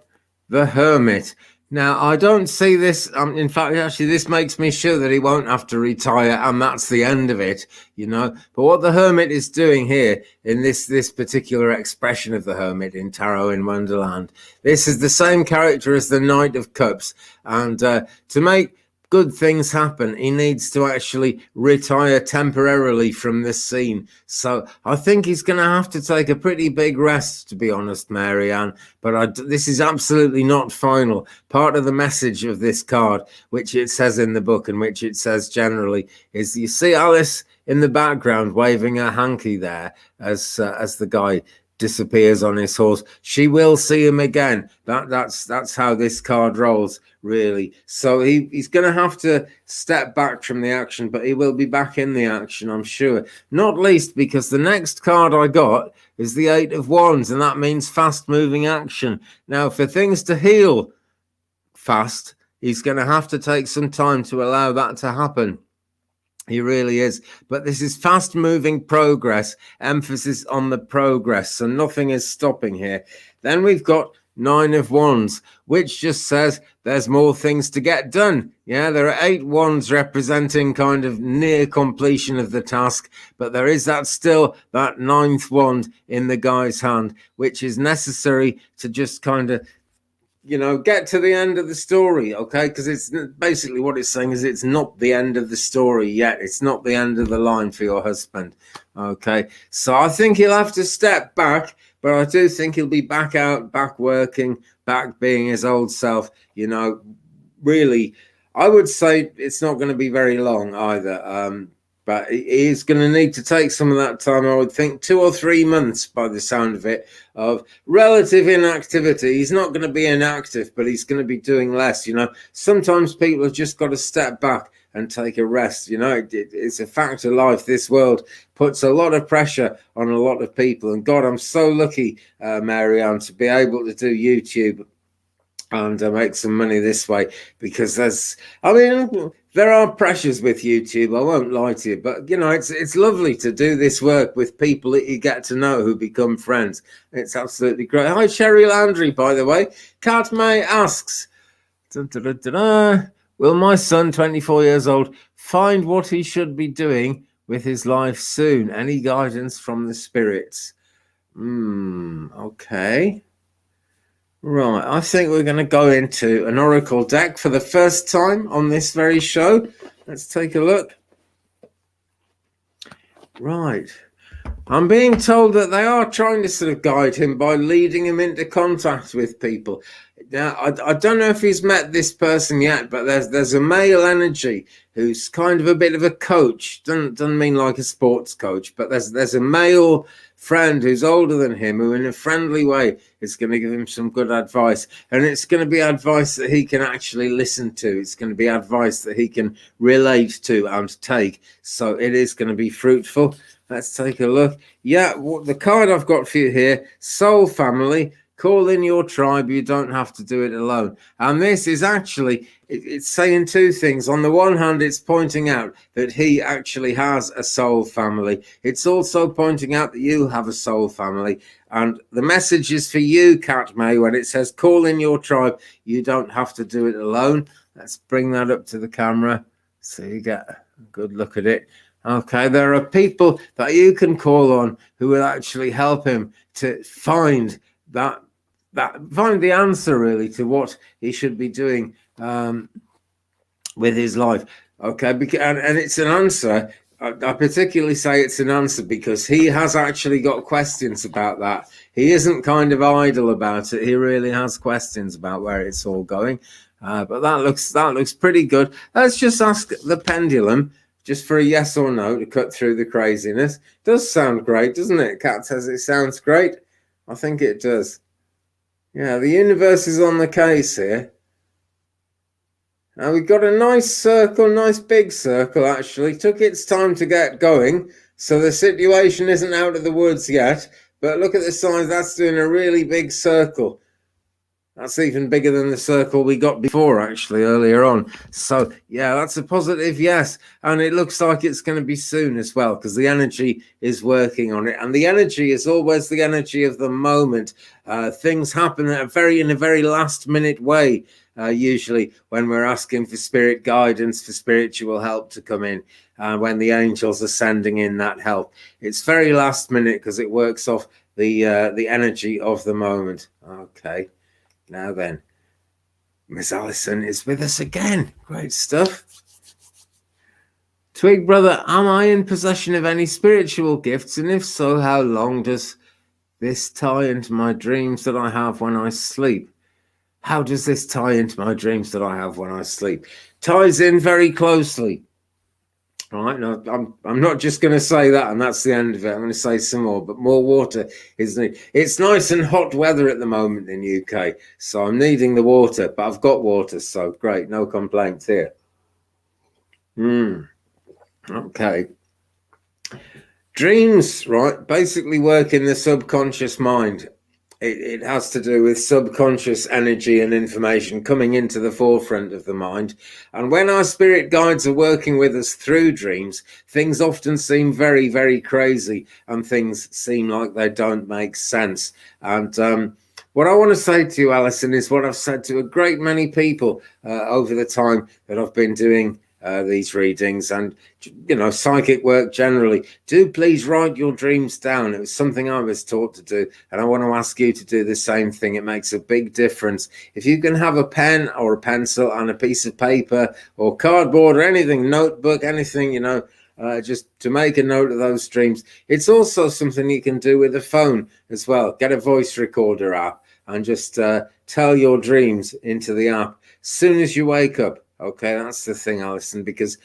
the Hermit. Now, I don't see this. In fact, actually, this makes me sure that he won't have to retire, and that's the end of it, But what the Hermit is doing here in this particular expression of the Hermit in Tarot in Wonderland, this is the same character as the Knight of Cups, and to make good things happen, he needs to actually retire temporarily from this scene. So I think he's going to have to take a pretty big rest, to be honest, Marianne. But this is absolutely not final. Part of the message of this card, which it says in the book and which it says generally, is you see Alice in the background waving her hanky there as the guy disappears on his horse. She will see him again. That's how this card rolls, really. So he's going to have to step back from the action, but he will be back in the action, I'm sure. Not least because the next card I got is the 8 of Wands, and that means fast-moving action. Now, for things to heal fast, he's going to have to take some time to allow that to happen. He really is. But this is fast-moving progress, emphasis on the progress. So nothing is stopping here. Then we've got 9 of Wands, which just says there's more things to get done. Yeah, there are 8 wands representing kind of near completion of the task, but there is that 9th wand in the guy's hand, which is necessary to just kind of get to the end of the story, okay? Because it's basically what it's saying is it's not the end of the story yet. It's not the end of the line for your husband, okay? So I think he'll have to step back, but I do think he'll be back out, back working, back being his old self, really. I would say it's not going to be very long either. But he's going to need to take some of that time, I would think 2 or 3 months by the sound of it, of relative inactivity. He's not going to be inactive, but he's going to be doing less. Sometimes people have just got to step back and take a rest. It's a fact of life. This world puts a lot of pressure on a lot of people. And God, I'm so lucky, Marianne, to be able to do YouTube and make some money this way, because there are pressures with YouTube, I won't lie to you, but it's lovely to do this work with people that you get to know who become friends. It's absolutely great. Hi, Sherry Landry, by the way. Kat May asks, will my son, 24 years old, find what he should be doing with his life soon? Any guidance from the spirits? Okay. Right, I think we're going to go into an oracle deck for the first time on this very show. Let's take a look. Right. I'm being told that they are trying to sort of guide him by leading him into contact with people. Now, I don't know if he's met this person yet, but there's a male energy who's kind of a bit of a coach. Doesn't mean like a sports coach, but there's a male friend who's older than him who in a friendly way is going to give him some good advice, and it's going to be advice that he can actually listen to. It's going to be advice that he can relate to and take, so it is going to be fruitful. Let's take a look. Yeah, the card I've got for you here, Soul Family. Call in your tribe. You don't have to do it alone. And this is actually, it's saying two things. On the one hand, it's pointing out that he actually has a soul family. It's also pointing out that you have a soul family. And the message is for you, Kat May, when it says call in your tribe. You don't have to do it alone. Let's bring that up to the camera so you get a good look at it. Okay, there are people that you can call on who will actually help him to find find the answer really to what he should be doing with his life. Okay, and it's an answer. I particularly say it's an answer because he has actually got questions about that. He isn't kind of idle about it. He really has questions about where it's all going. But that looks pretty good. Let's just ask the pendulum just for a yes or no to cut through the craziness. Does sound great, doesn't it? Kat says it sounds great. I think it does. Yeah, the universe is on the case here. Now we've got a nice circle, nice big circle actually. Took its time to get going, so the situation isn't out of the woods yet. But look at the size, that's doing a really big circle. That's even bigger than the circle we got before, actually, earlier on. So, yeah, that's a positive yes. And it looks like it's going to be soon as well, because the energy is working on it. And the energy is always the energy of the moment. Things happen in a very last-minute way, usually, when we're asking for spirit guidance, for spiritual help to come in, when the angels are sending in that help. It's very last-minute because it works off the energy of the moment. Okay. Now then, Miss Allison is with us again. Great stuff. Twig brother, am I in possession of any spiritual gifts? And if so, how long does this tie into my dreams that I have when I sleep? How does this tie into my dreams that I have when I sleep? Ties in very closely. All right, no, I'm not just going to say that and that's the end of it. I'm going to say some more, but more water is needed. It's nice and hot weather at the moment in UK, so I'm needing the water, but I've got water, so great, no complaints here. Okay. Dreams, right, basically work in the subconscious mind. It has to do with subconscious energy and information coming into the forefront of the mind. And when our spirit guides are working with us through dreams, things often seem very, very crazy and things seem like they don't make sense. And what I want to say to you, Alison, is what I've said to a great many people over the time that I've been doing these readings and, psychic work generally. Do please write your dreams down. It was something I was taught to do, and I want to ask you to do the same thing. It makes a big difference. If you can have a pen or a pencil and a piece of paper or cardboard or anything, notebook, anything, just to make a note of those dreams. It's also something you can do with a phone as well. Get a voice recorder app and just tell your dreams into the app as soon as you wake up. Okay, that's the thing, Alison, because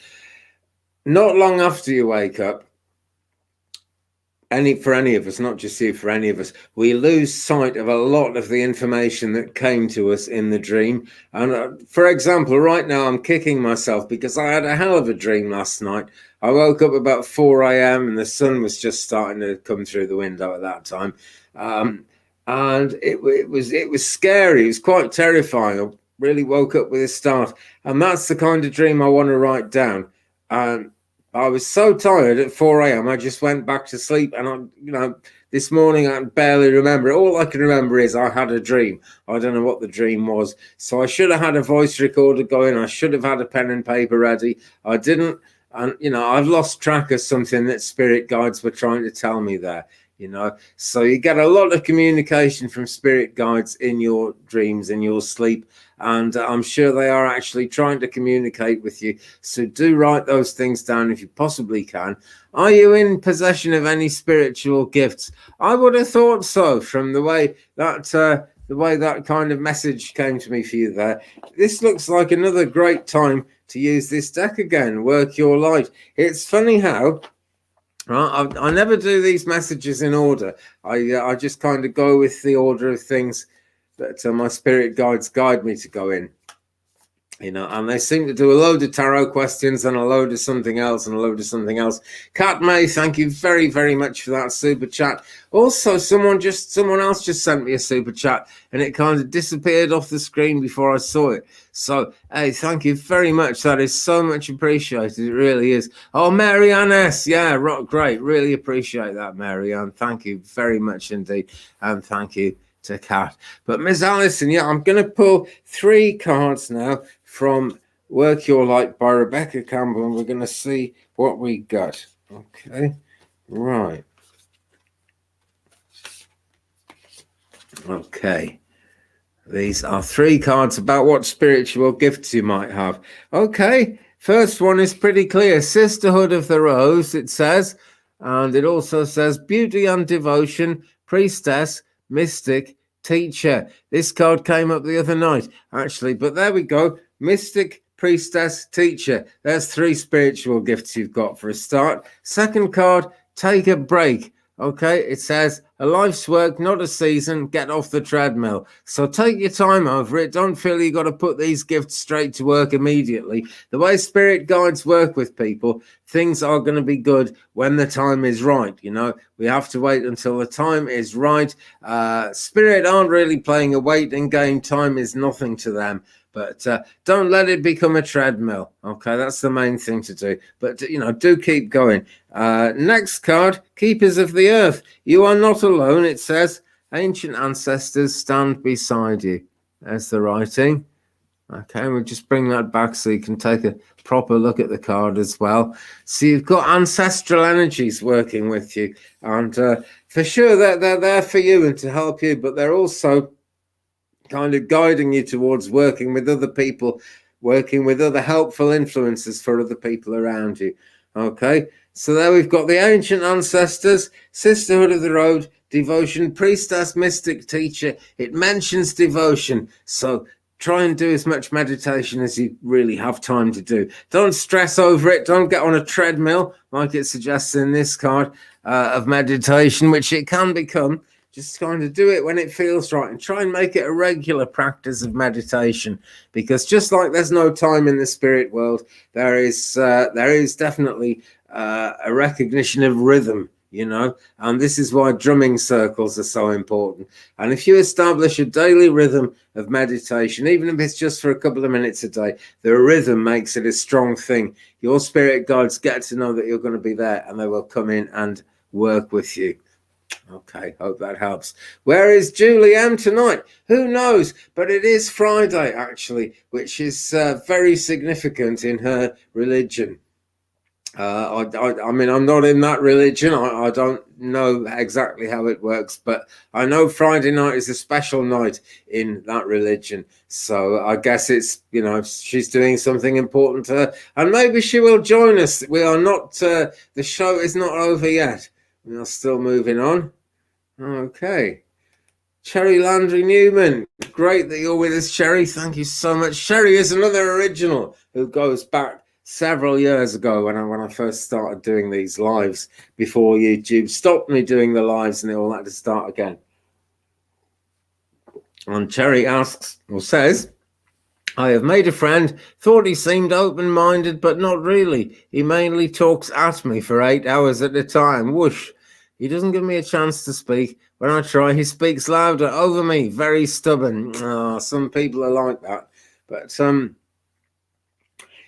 not long after you wake up, for any of us, not just you, for any of us, we lose sight of a lot of the information that came to us in the dream. And for example, right now I'm kicking myself because I had a hell of a dream last night. I woke up about 4 a.m. and the sun was just starting to come through the window at that time. And it was scary. It was quite terrifying. I really woke up with a start. And that's the kind of dream I want to write down. I was so tired at 4 a.m. I just went back to sleep, and this morning I barely remember. All I can remember is I had a dream. I don't know what the dream was. So I should have had a voice recorder going. I should have had a pen and paper ready. I didn't. And, I've lost track of something that spirit guides were trying to tell me there, So you get a lot of communication from spirit guides in your dreams, in your sleep. And I'm sure they are actually trying to communicate with you. So do write those things down if you possibly can. Are you in possession of any spiritual gifts? I would have thought so from the way that kind of message came to me for you there. This looks like another great time to use this deck again. Work your light. It's funny how I never do these messages in order. I just kind of go with the order of things that my spirit guides guide me to go in, and they seem to do a load of tarot questions and a load of something else and a load of something else. Kat May, thank you very, very much for that super chat. Also, someone else just sent me a super chat and it kind of disappeared off the screen before I saw it. So, hey, thank you very much. That is so much appreciated. It really is. Oh, Marianne S. Yeah, great. Really appreciate that, Marianne. Thank you very much indeed. And thank you to Kat. But Miss Alison, I'm going to pull 3 cards now from Work Your Light by Rebecca Campbell, and we're going to see what we got. Okay, right. Okay, these are 3 cards about what spiritual gifts you might have. Okay, first one is pretty clear. Sisterhood of the Rose, it says, and it also says beauty and devotion, priestess, mystic, teacher. This card came up the other night, actually, but there we go. Mystic, priestess, teacher. There's 3 spiritual gifts you've got for a start. Second card, take a break. Okay, it says a life's work, not a season. Get off the treadmill. So take your time over it. Don't feel you got to put these gifts straight to work immediately. The way spirit guides work with people, things are going to be good when the time is right. We have to wait until the time is right. Spirit aren't really playing a waiting game. Time is nothing to them. But don't let it become a treadmill. Okay, that's the main thing to do. But, do keep going. Next card, Keepers of the Earth. You are not alone, it says. Ancient ancestors stand beside you. There's the writing. Okay, we'll just bring that back so you can take a proper look at the card as well. So you've got ancestral energies working with you. And for sure, they're there for you and to help you. But they're also kind of guiding you towards working with other people, working with other helpful influences for other people around you. Okay, so there we've got the ancient ancestors, Sisterhood of the Road, devotion, priestess, mystic, teacher. It mentions devotion, so try and do as much meditation as you really have time to do. Don't stress over it. Don't get on a treadmill like it suggests in this card of meditation, which it can become. Just kind of do it when it feels right and try and make it a regular practice of meditation, because just like there's no time in the spirit world, there is definitely a recognition of rhythm, and this is why drumming circles are so important. And if you establish a daily rhythm of meditation, even if it's just for a couple of minutes a day, the rhythm makes it a strong thing. Your spirit guides get to know that you're going to be there and they will come in and work with you. Okay, hope that helps. Where is Julie M tonight? Who knows? But it is Friday, actually, which is very significant in her religion. I mean, I'm not in that religion. I don't know exactly how it works, but I know Friday night is a special night in that religion. So I guess it's, she's doing something important to her, and maybe she will join us. We are not, the show is not over yet. We are still moving on. Okay. Cherry Landry Newman, great that you're with us, Cherry. Thank you so much. Cherry is another original who goes back several years ago when I first started doing these lives before YouTube stopped me doing the lives and they all had to start again. And Cherry asks or says, I have made a friend, thought he seemed open-minded, but not really. He mainly talks at me for 8 hours at a time. Whoosh. He doesn't give me a chance to speak. When I try, he speaks louder over me. Very stubborn. Oh, some people are like that. But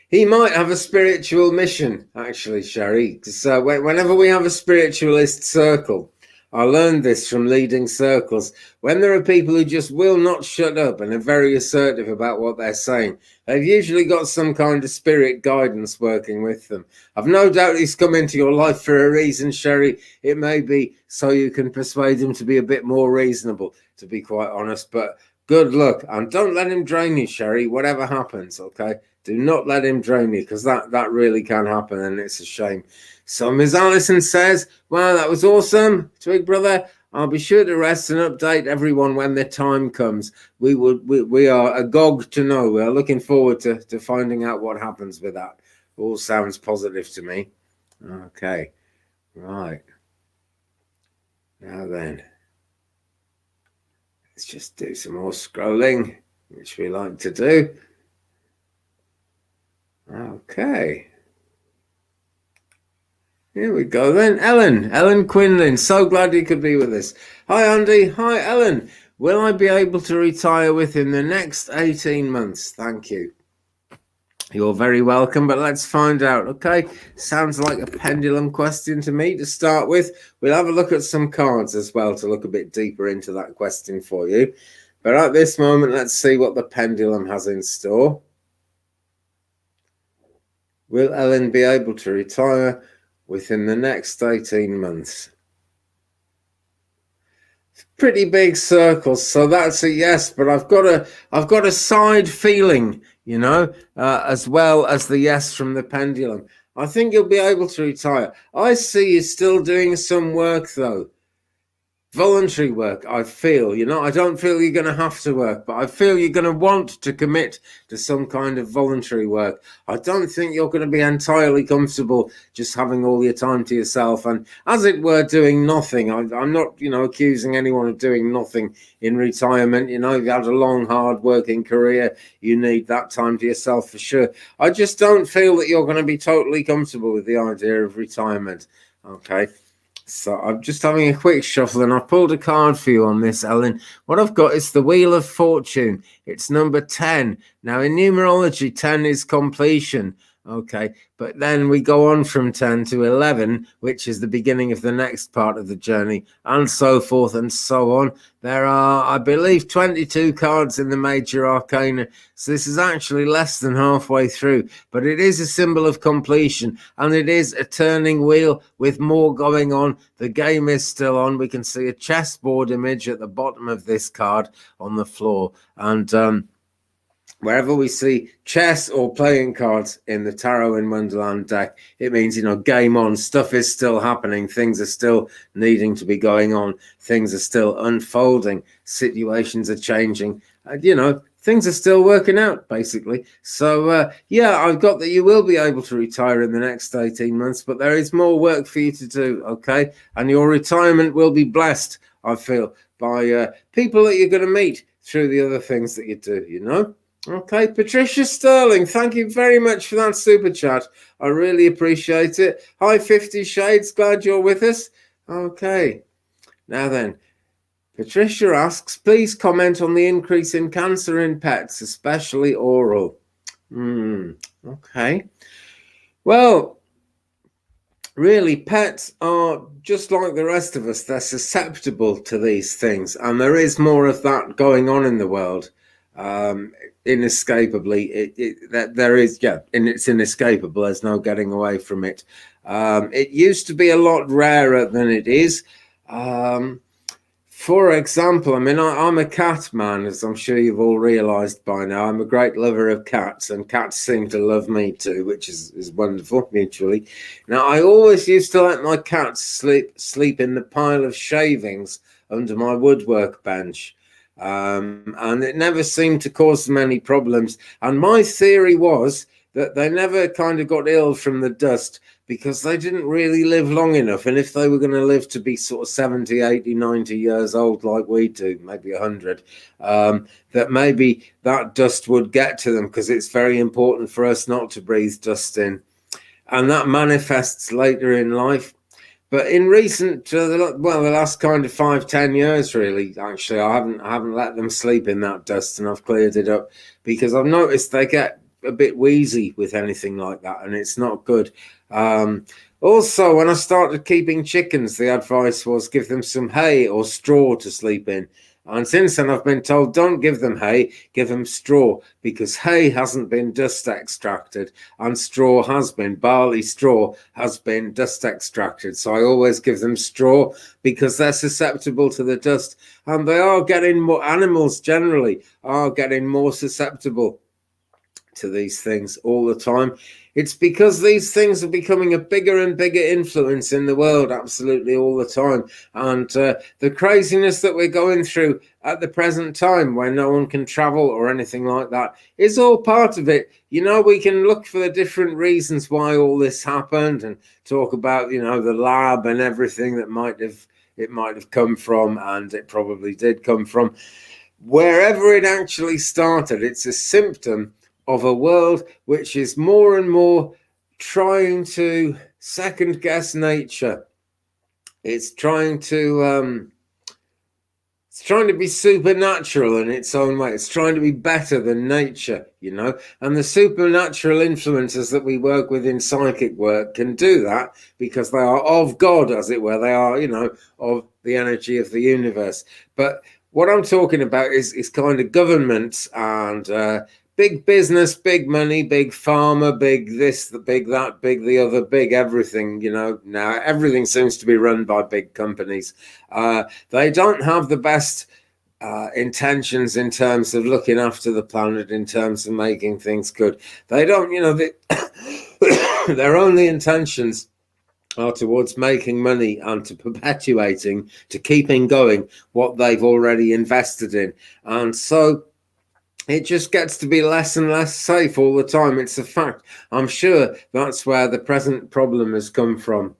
he might have a spiritual mission, actually, Sherry. Because whenever we have a spiritualist circle, I learned this from leading circles. When there are people who just will not shut up and are very assertive about what they're saying, they've usually got some kind of spirit guidance working with them. I've no doubt he's come into your life for a reason, Sherry. It may be so you can persuade him to be a bit more reasonable, to be quite honest. But good luck. And don't let him drain you, Sherry, whatever happens, okay? Do not let him drain you, because that really can happen, and it's a shame. So Ms. Allison says, wow, that was awesome, Twig Brother. I'll be sure to rest and update everyone when the time comes. We are agog to know. We are looking forward to finding out what happens with that. All sounds positive to me. Okay, right. Now then, let's just do some more scrolling, which we like to do. Okay. Here we go then. Ellen Quinlan, so glad you could be with us. Hi Andy, hi Ellen. Will I be able to retire within the next 18 months? Thank you. You're very welcome, but let's find out, okay? Sounds like a pendulum question to me to start with. We'll have a look at some cards as well to look a bit deeper into that question for you. But at this moment, let's see what the pendulum has in store. Will Ellen be able to retire within the next 18 months? Pretty big circles, so that's a yes, but I've got a side feeling, as well as the yes from the pendulum. I think you'll be able to retire. I see you still doing some work though. Voluntary work, I feel, I don't feel you're going to have to work, but I feel you're going to want to commit to some kind of voluntary work. I don't think you're going to be entirely comfortable just having all your time to yourself and, as it were, doing nothing. I'm not, accusing anyone of doing nothing in retirement. You've had a long, hard working career. You need that time to yourself for sure. I just don't feel that you're going to be totally comfortable with the idea of retirement. Okay. So I'm just having a quick shuffle and I've pulled a card for you on this, Ellen. What I've got is the Wheel of Fortune. It's number 10. Now in numerology, 10 is completion. Okay, but then we go on from 10 to 11, which is the beginning of the next part of the journey, and so forth and so on. There are, I believe, 22 cards in the major arcana, so this is actually less than halfway through, but it is a symbol of completion, and it is a turning wheel with more going on. The game is still on. We can see a chessboard image at the bottom of this card on the floor, and wherever we see chess or playing cards in the Tarot in Wonderland deck, it means, game on, stuff is still happening, things are still needing to be going on, things are still unfolding, situations are changing, and, things are still working out, basically. So, yeah, I've got that you will be able to retire in the next 18 months, but there is more work for you to do, okay? And your retirement will be blessed, I feel, by people that you're going to meet through the other things that you do, Okay, Patricia Sterling, thank you very much for that super chat. I really appreciate it. Hi, 50 Shades, glad you're with us. Okay, now then, Patricia asks, please comment on the increase in cancer in pets, especially oral. Okay. Well, really, pets are just like the rest of us. They're susceptible to these things, and there is more of that going on in the world. Um, Inescapably, that there is, yeah, and it's inescapable. There's no getting away from it. It used to be a lot rarer than it is. Um, for example, I mean, I'm a cat man, as I'm sure you've all realised by now. I'm a great lover of cats, and cats seem to love me too, which is wonderful mutually. Now, I always used to let my cats sleep in the pile of shavings under my woodwork bench, and it never seemed to cause them any problems. And my theory was that they never kind of got ill from the dust because they didn't really live long enough. And if they were going to live to be sort of 70, 80, 90 years old like we do, maybe 100, that maybe that dust would get to them, because it's very important for us not to breathe dust in. And that manifests later in life. But in recent, the last kind of 5-10 years, really, actually, I haven't let them sleep in that dust, and I've cleared it up, because I've noticed they get a bit wheezy with anything like that, and it's not good. Also, when I started keeping chickens, the advice was give them some hay or straw to sleep in. And since then, I've been told don't give them hay, give them straw, because hay hasn't been dust extracted and straw has been. Barley straw has been dust extracted. So I always give them straw because they're susceptible to the dust. And they are getting more, animals generally are getting more susceptible to these things all the time. It's because these things are becoming a bigger and bigger influence in the world, absolutely all the time. And the craziness that we're going through at the present time, where no one can travel or anything like that, is all part of it. You know, we can look for the different reasons why all this happened and talk about, you know, the lab and everything that it might have come from, and it probably did come from. Wherever it actually started, it's a symptom of a world which is more and more trying to second guess nature. It's trying to be supernatural in its own way. It's trying to be better than nature, you know. And the supernatural influences that we work with in psychic work can do that because they are of God, as it were. They are, you know, of the energy of the universe. But what I'm talking about is kind of governments and big business, big money, big pharma, big this, the big that, big the other, big everything. You know, now everything seems to be run by big companies. They don't have the best intentions in terms of looking after the planet, in terms of making things good. They don't, you know, their only intentions are towards making money and to perpetuating, to keeping going what they've already invested in. And so it just gets to be less and less safe all the time. It's a fact. I'm sure that's where the present problem has come from.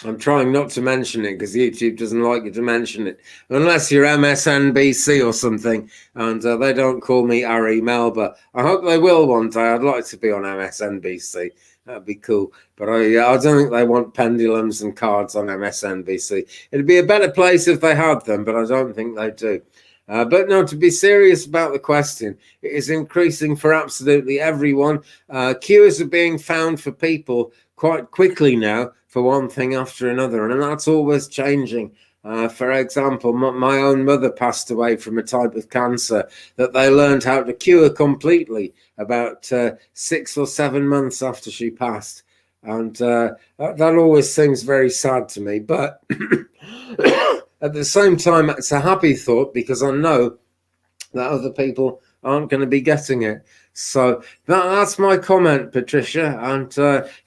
I'm trying not to mention it because YouTube doesn't like you to mention it, unless you're MSNBC or something, and they don't call me Ari Melba. I hope they will one day. I'd like to be on MSNBC. That'd be cool. But I don't think they want pendulums and cards on MSNBC. It'd be a better place if they had them, but I don't think they do. But no, to be serious about the question, it is increasing for absolutely everyone. Cures are being found for people quite quickly now, for one thing after another, and that's always changing. For example, my own mother passed away from a type of cancer that they learned how to cure completely about 6 or 7 months after she passed. And that always seems very sad to me. But at the same time, it's a happy thought because I know that other people aren't going to be getting it. So that's my comment, Patricia, and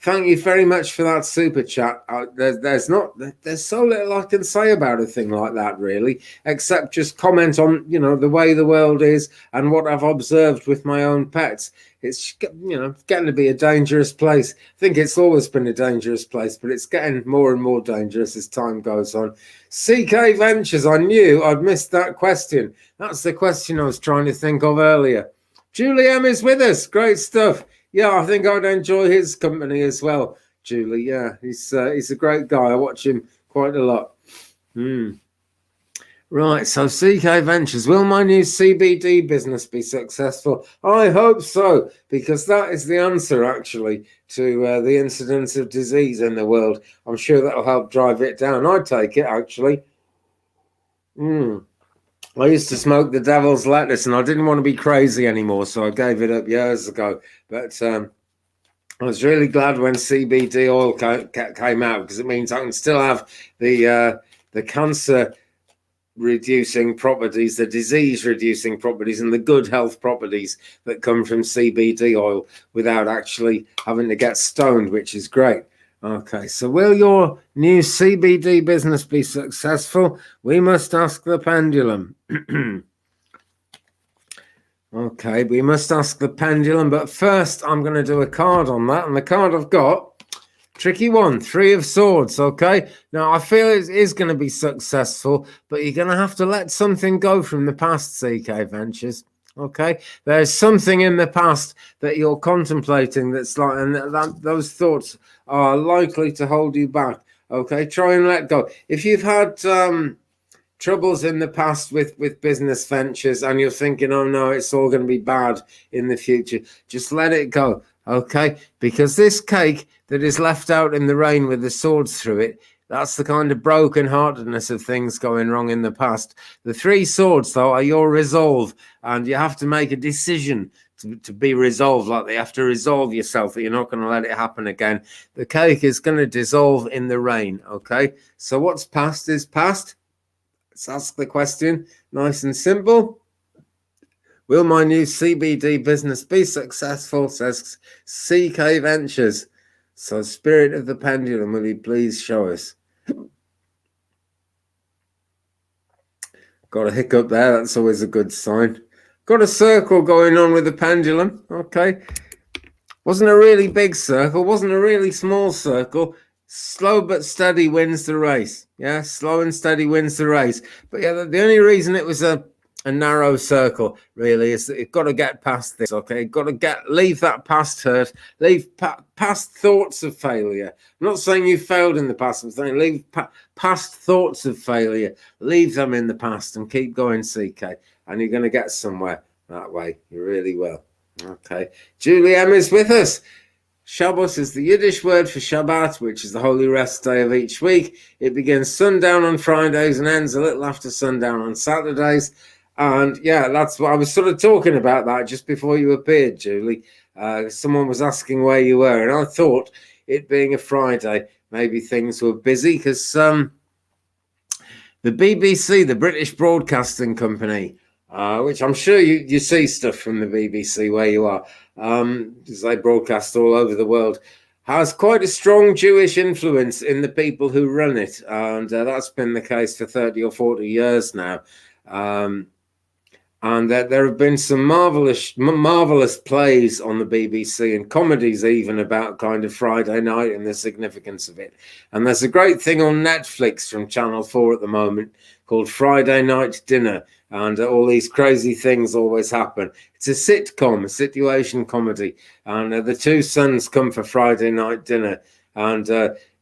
thank you very much for that super chat. There's so little I can say about a thing like that, really, except just comment on, you know, the way the world is and what I've observed with my own pets. It's, you know, getting to be a dangerous place. I think it's always been a dangerous place, but it's getting more and more dangerous as time goes on. CK Ventures, I knew I'd missed that question. That's the question I was trying to think of earlier. Julie M is with us. Great stuff. Yeah, I think I'd enjoy his company as well, Julie. Yeah, he's a great guy. I watch him quite a lot. Right, so CK Ventures, will my new CBD business be successful? I hope so, because that is the answer, actually, to the incidence of disease in the world. I'm sure that'll help drive it down. I'd take it, actually. I used to smoke the devil's lettuce, and I didn't want to be crazy anymore, so I gave it up years ago. But I was really glad when CBD oil came out, because it means I can still have the cancer reducing properties, the disease reducing properties, and the good health properties that come from CBD oil without actually having to get stoned, which is great. Okay, so will your new CBD business be successful? We must ask the pendulum. Okay, we must ask the pendulum, but first I'm going to do a card on that, and the card I've got, tricky one, 3 of Swords. Okay, now I feel it is going to be successful, but you're going to have to let something go from the past, CK Ventures. Okay, there's something in the past that you're contemplating that's like, and those thoughts are likely to hold you back. Okay, try and let go. If you've had troubles in the past with business ventures and you're thinking, oh no, it's all going to be bad in the future, just let it go. Okay, because this cake that is left out in the rain with the swords through it, that's the kind of broken-heartedness of things going wrong in the past. The 3 swords, though, are your resolve, and you have to make a decision to be resolved. Like, you have to resolve yourself that you're not going to let it happen again. The cake is going to dissolve in the rain. Okay, so what's past is past. Let's ask the question, nice and simple. Will my new CBD business be successful, says CK Ventures. So, Spirit of the Pendulum, will you please show us? Got a hiccup there, that's always a good sign. Got a circle going on with the pendulum, okay. Wasn't a really big circle, wasn't a really small circle. Slow but steady wins the race. Yeah, slow and steady wins the race. But yeah, the only reason it was a narrow circle really is that you've got to get past this. Okay, you've got to leave that past hurt, leave past thoughts of failure. I'm not saying you failed in the past. I'm saying leave past thoughts of failure. Leave them in the past and keep going, CK, and you're going to get somewhere that way. You really will. Okay, Julie M is with us. Shabbos is the Yiddish word for Shabbat, which is the holy rest day of each week. It begins sundown on Fridays and ends a little after sundown on Saturdays. And yeah, that's what I was sort of talking about that just before you appeared, Julie. Someone was asking where you were, and I thought, it being a Friday, maybe things were busy because the BBC, the British Broadcasting Company, which I'm sure you see stuff from the BBC where you are, because they broadcast all over the world, has quite a strong Jewish influence in the people who run it. And that's been the case for 30 or 40 years now. And that there have been some marvelous plays on the BBC and comedies even about kind of Friday night and the significance of it. And there's a great thing on Netflix from Channel 4 at the moment called Friday Night Dinner. And all these crazy things always happen. It's a sitcom, a situation comedy. And the 2 sons come for Friday night dinner. And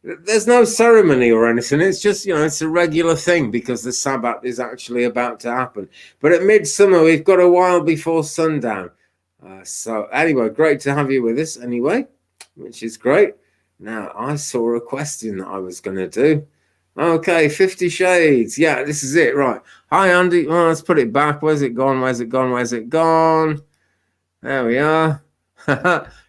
there's no ceremony or anything. It's just, it's a regular thing because the Sabbath is actually about to happen. But at midsummer, we've got a while before sundown. So anyway, great to have you with us anyway, which is great. Now, I saw a question that I was going to do. Okay, 50 Shades. Yeah, this is it. Right. Hi, Andy. Oh, let's put it back. Where's it gone? Where's it gone? Where's it gone? There we are.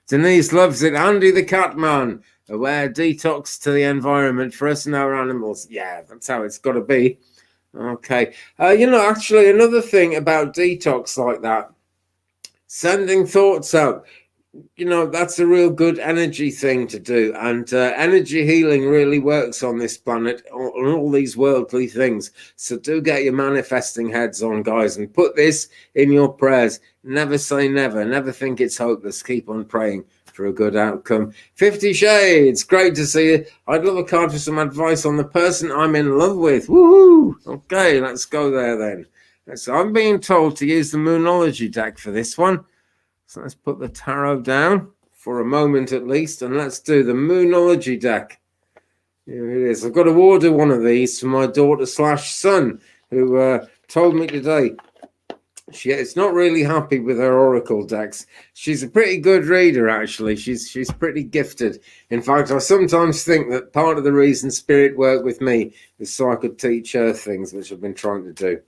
Denise loves it. Andy the Catman. Aware detox to the environment for us and our animals. Yeah, that's how it's got to be. Okay. Actually, another thing about detox like that, sending thoughts out, that's a real good energy thing to do. And energy healing really works on this planet, on all these worldly things. So do get your manifesting heads on, guys, and put this in your prayers. Never say never. Never think it's hopeless. Keep on praying for a good outcome. 50 Shades, great to see you. I'd love a card for some advice on the person I'm in love with. Woohoo! Okay, let's go there then. So I'm being told to use the Moonology deck for this one. So let's put the tarot down for a moment at least, and let's do the Moonology deck. Here it is. I've got to order one of these for my daughter/son, who told me today it's not really happy with her oracle decks. She's a pretty good reader, actually. She's pretty gifted. In fact, I sometimes think that part of the reason Spirit worked with me is so I could teach her things, which I've been trying to do.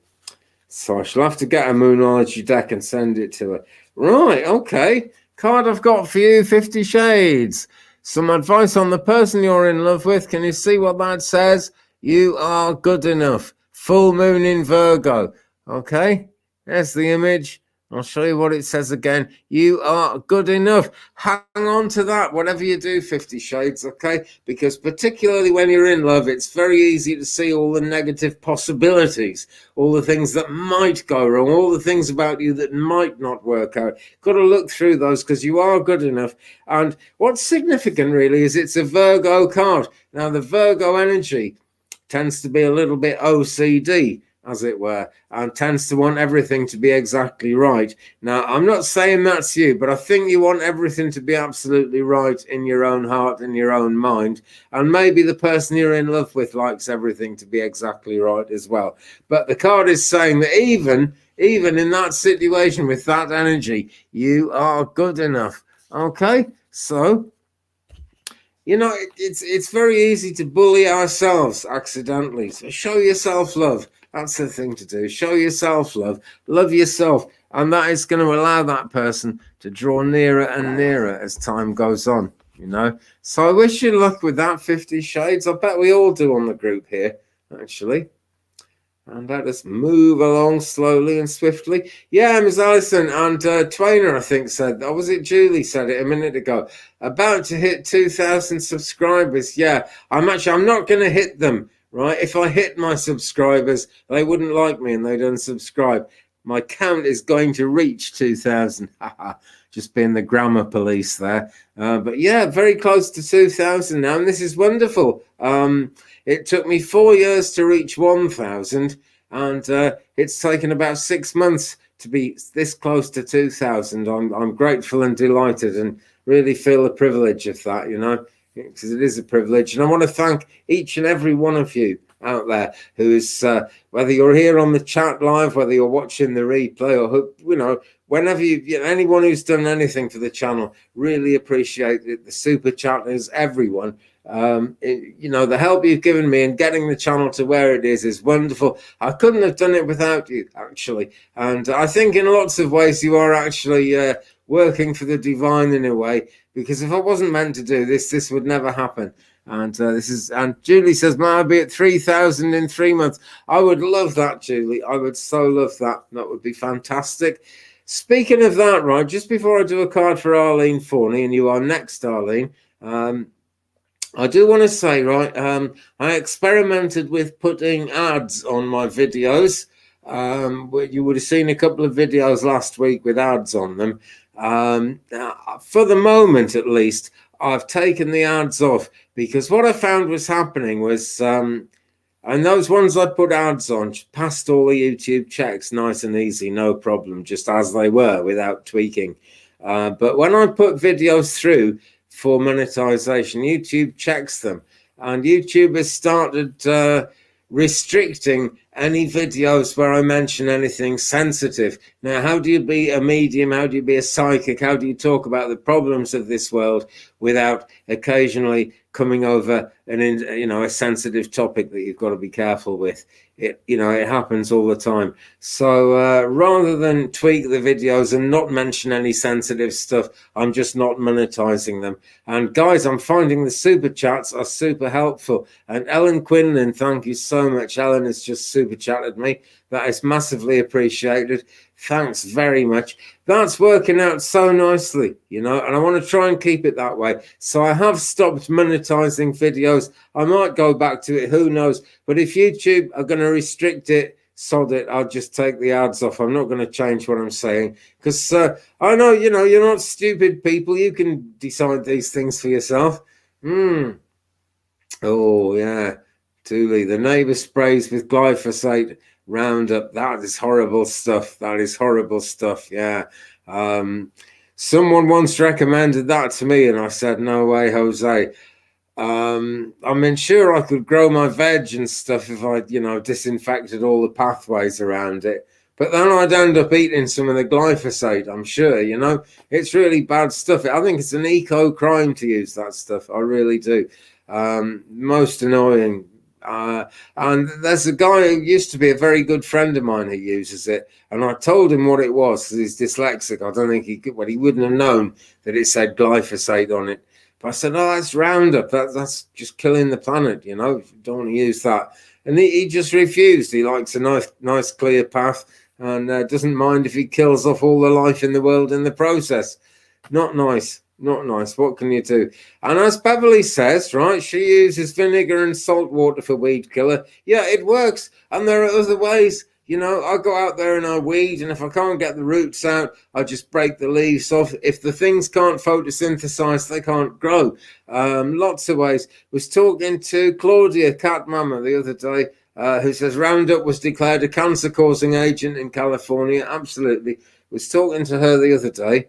So I shall have to get a Moonology deck and send it to her. Right, okay. Card I've got for you, 50 Shades. Some advice on the person you're in love with. Can you see what that says? You are good enough. Full moon in Virgo. Okay, there's the image. I'll show you what it says again. You are good enough. Hang on to that, whatever you do, 50 Shades, okay? Because particularly when you're in love, it's very easy to see all the negative possibilities, all the things that might go wrong, all the things about you that might not work out. Got to look through those because you are good enough. And what's significant, really, is it's a Virgo card. Now, the Virgo energy tends to be a little bit OCD, as it were, and tends to want everything to be exactly right. Now, I'm not saying that's you, but I think you want everything to be absolutely right in your own heart and your own mind. And maybe the person you're in love with likes everything to be exactly right as well. But the card is saying that even in that situation with that energy, you are good enough. Okay, so you know, it's very easy to bully ourselves accidentally. So show yourself love. That's the thing to do. Show yourself love. Love yourself. And that is going to allow that person to draw nearer and nearer as time goes on, you know. So I wish you luck with that, 50 Shades. I bet we all do on the group here, actually. And let us move along slowly and swiftly. Yeah, Ms. Allison and Twainer, I think, said, or was it Julie said it a minute ago, about to hit 2,000 subscribers. Yeah, I'm not going to hit them, right? If I hit my subscribers, they wouldn't like me and they'd unsubscribe. My count is going to reach 2,000. Just being the grammar police there. But yeah, very close to 2,000 now, and this is wonderful. It took me 4 years to reach 1,000, and it's taken about 6 months to be this close to 2,000. I'm grateful and delighted, and really feel the privilege of that, you know, because it is a privilege. And I want to thank each and every one of you out there who is, whether you're here on the chat live, whether you're watching the replay, or you know, whenever anyone who's done anything for the channel, really appreciate it. The super chatters, everyone. You know, the help you've given me in getting the channel to where it is wonderful. I couldn't have done it without you, actually. And I think in lots of ways you are actually working for the divine in a way, because if I wasn't meant to do this, this would never happen. And and Julie says, "May I be at 3,000 in 3 months?" I would love that, Julie. I would so love that. That would be fantastic. Speaking of that, right, just before I do a card for Arlene Forney, and you are next, Arlene, I do want to say, right, I experimented with putting ads on my videos. You would have seen a couple of videos last week with ads on them. For the moment, at least, I've taken the ads off, because what I found was happening was, and those ones I put ads on passed all the YouTube checks nice and easy, no problem, just as they were without tweaking. But when I put videos through for monetization, YouTube checks them, and YouTube has started restricting any videos where I mention anything sensitive. Now, how do you be a medium? How do you be a psychic? How do you talk about the problems of this world without occasionally coming over a sensitive topic that you've got to be careful with? It happens all the time. So rather than tweak the videos and not mention any sensitive stuff, I'm just not monetizing them. And guys, I'm finding the super chats are super helpful. And Ellen Quinlan, thank you so much. Ellen has just super chatted me. That is massively appreciated. Thanks very much. That's working out so nicely, and I want to try and keep it that way. So I have stopped monetizing videos. I might go back to it, who knows? But if YouTube are going to restrict it, sod it, I'll just take the ads off. I'm not going to change what I'm saying, because I know, you're not stupid people. You can decide these things for yourself. Oh, yeah. Tuli, the neighbor sprays with glyphosate Roundup. That is horrible stuff. That is horrible stuff. Yeah. Someone once recommended that to me, and I said, no way, Jose. I mean, sure, I could grow my veg and stuff if I, disinfected all the pathways around it. But then I'd end up eating some of the glyphosate, I'm sure, It's really bad stuff. I think it's an eco crime to use that stuff. I really do. Most annoying. And there's a guy who used to be a very good friend of mine who uses it. And I told him what it was because he's dyslexic. I don't think he could, well, he wouldn't have known that it said glyphosate on it. But I said, oh, that's Roundup. That's just killing the planet, you don't want to use that. And he just refused. He likes a nice clear path and doesn't mind if he kills off all the life in the world in the process. Not nice. Not nice. What can you do? And as Beverly says, right, she uses vinegar and salt water for weed killer. Yeah, it works. And there are other ways. I go out there and I weed, and if I can't get the roots out, I just break the leaves off. If the things can't photosynthesize, they can't grow. Lots of ways. Was talking to Claudia Cat Mama the other day, who says Roundup was declared a cancer-causing agent in California. Absolutely. Was talking to her the other day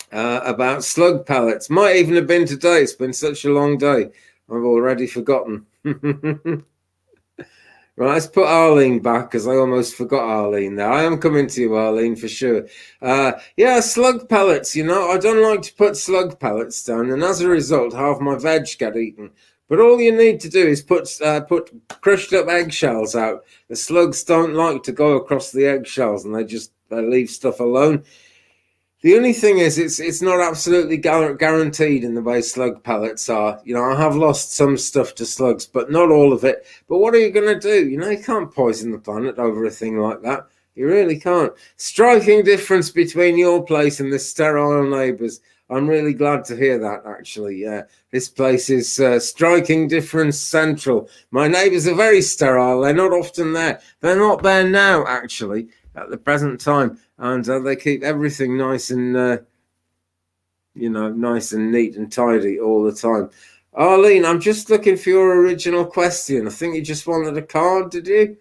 about slug pellets. Might even have been today. It's been such a long day. I've already forgotten. Right, let's put Arlene back because I almost forgot Arlene there. I am coming to you, Arlene, for sure. Yeah, slug pellets, I don't like to put slug pellets down, and as a result, half my veg get eaten. But all you need to do is put crushed up eggshells out. The slugs don't like to go across the eggshells, and they leave stuff alone. The only thing is, it's not absolutely guaranteed in the way slug pellets are. I have lost some stuff to slugs, but not all of it. But what are you going to do? You can't poison the planet over a thing like that. You really can't. Striking difference between your place and the sterile neighbours. I'm really glad to hear that, actually. Yeah, this place is striking difference central. My neighbours are very sterile. They're not often there. They're not there now, actually, at the present time. And they keep everything nice and, nice and neat and tidy all the time. Arlene, I'm just looking for your original question. I think you just wanted a card, did you?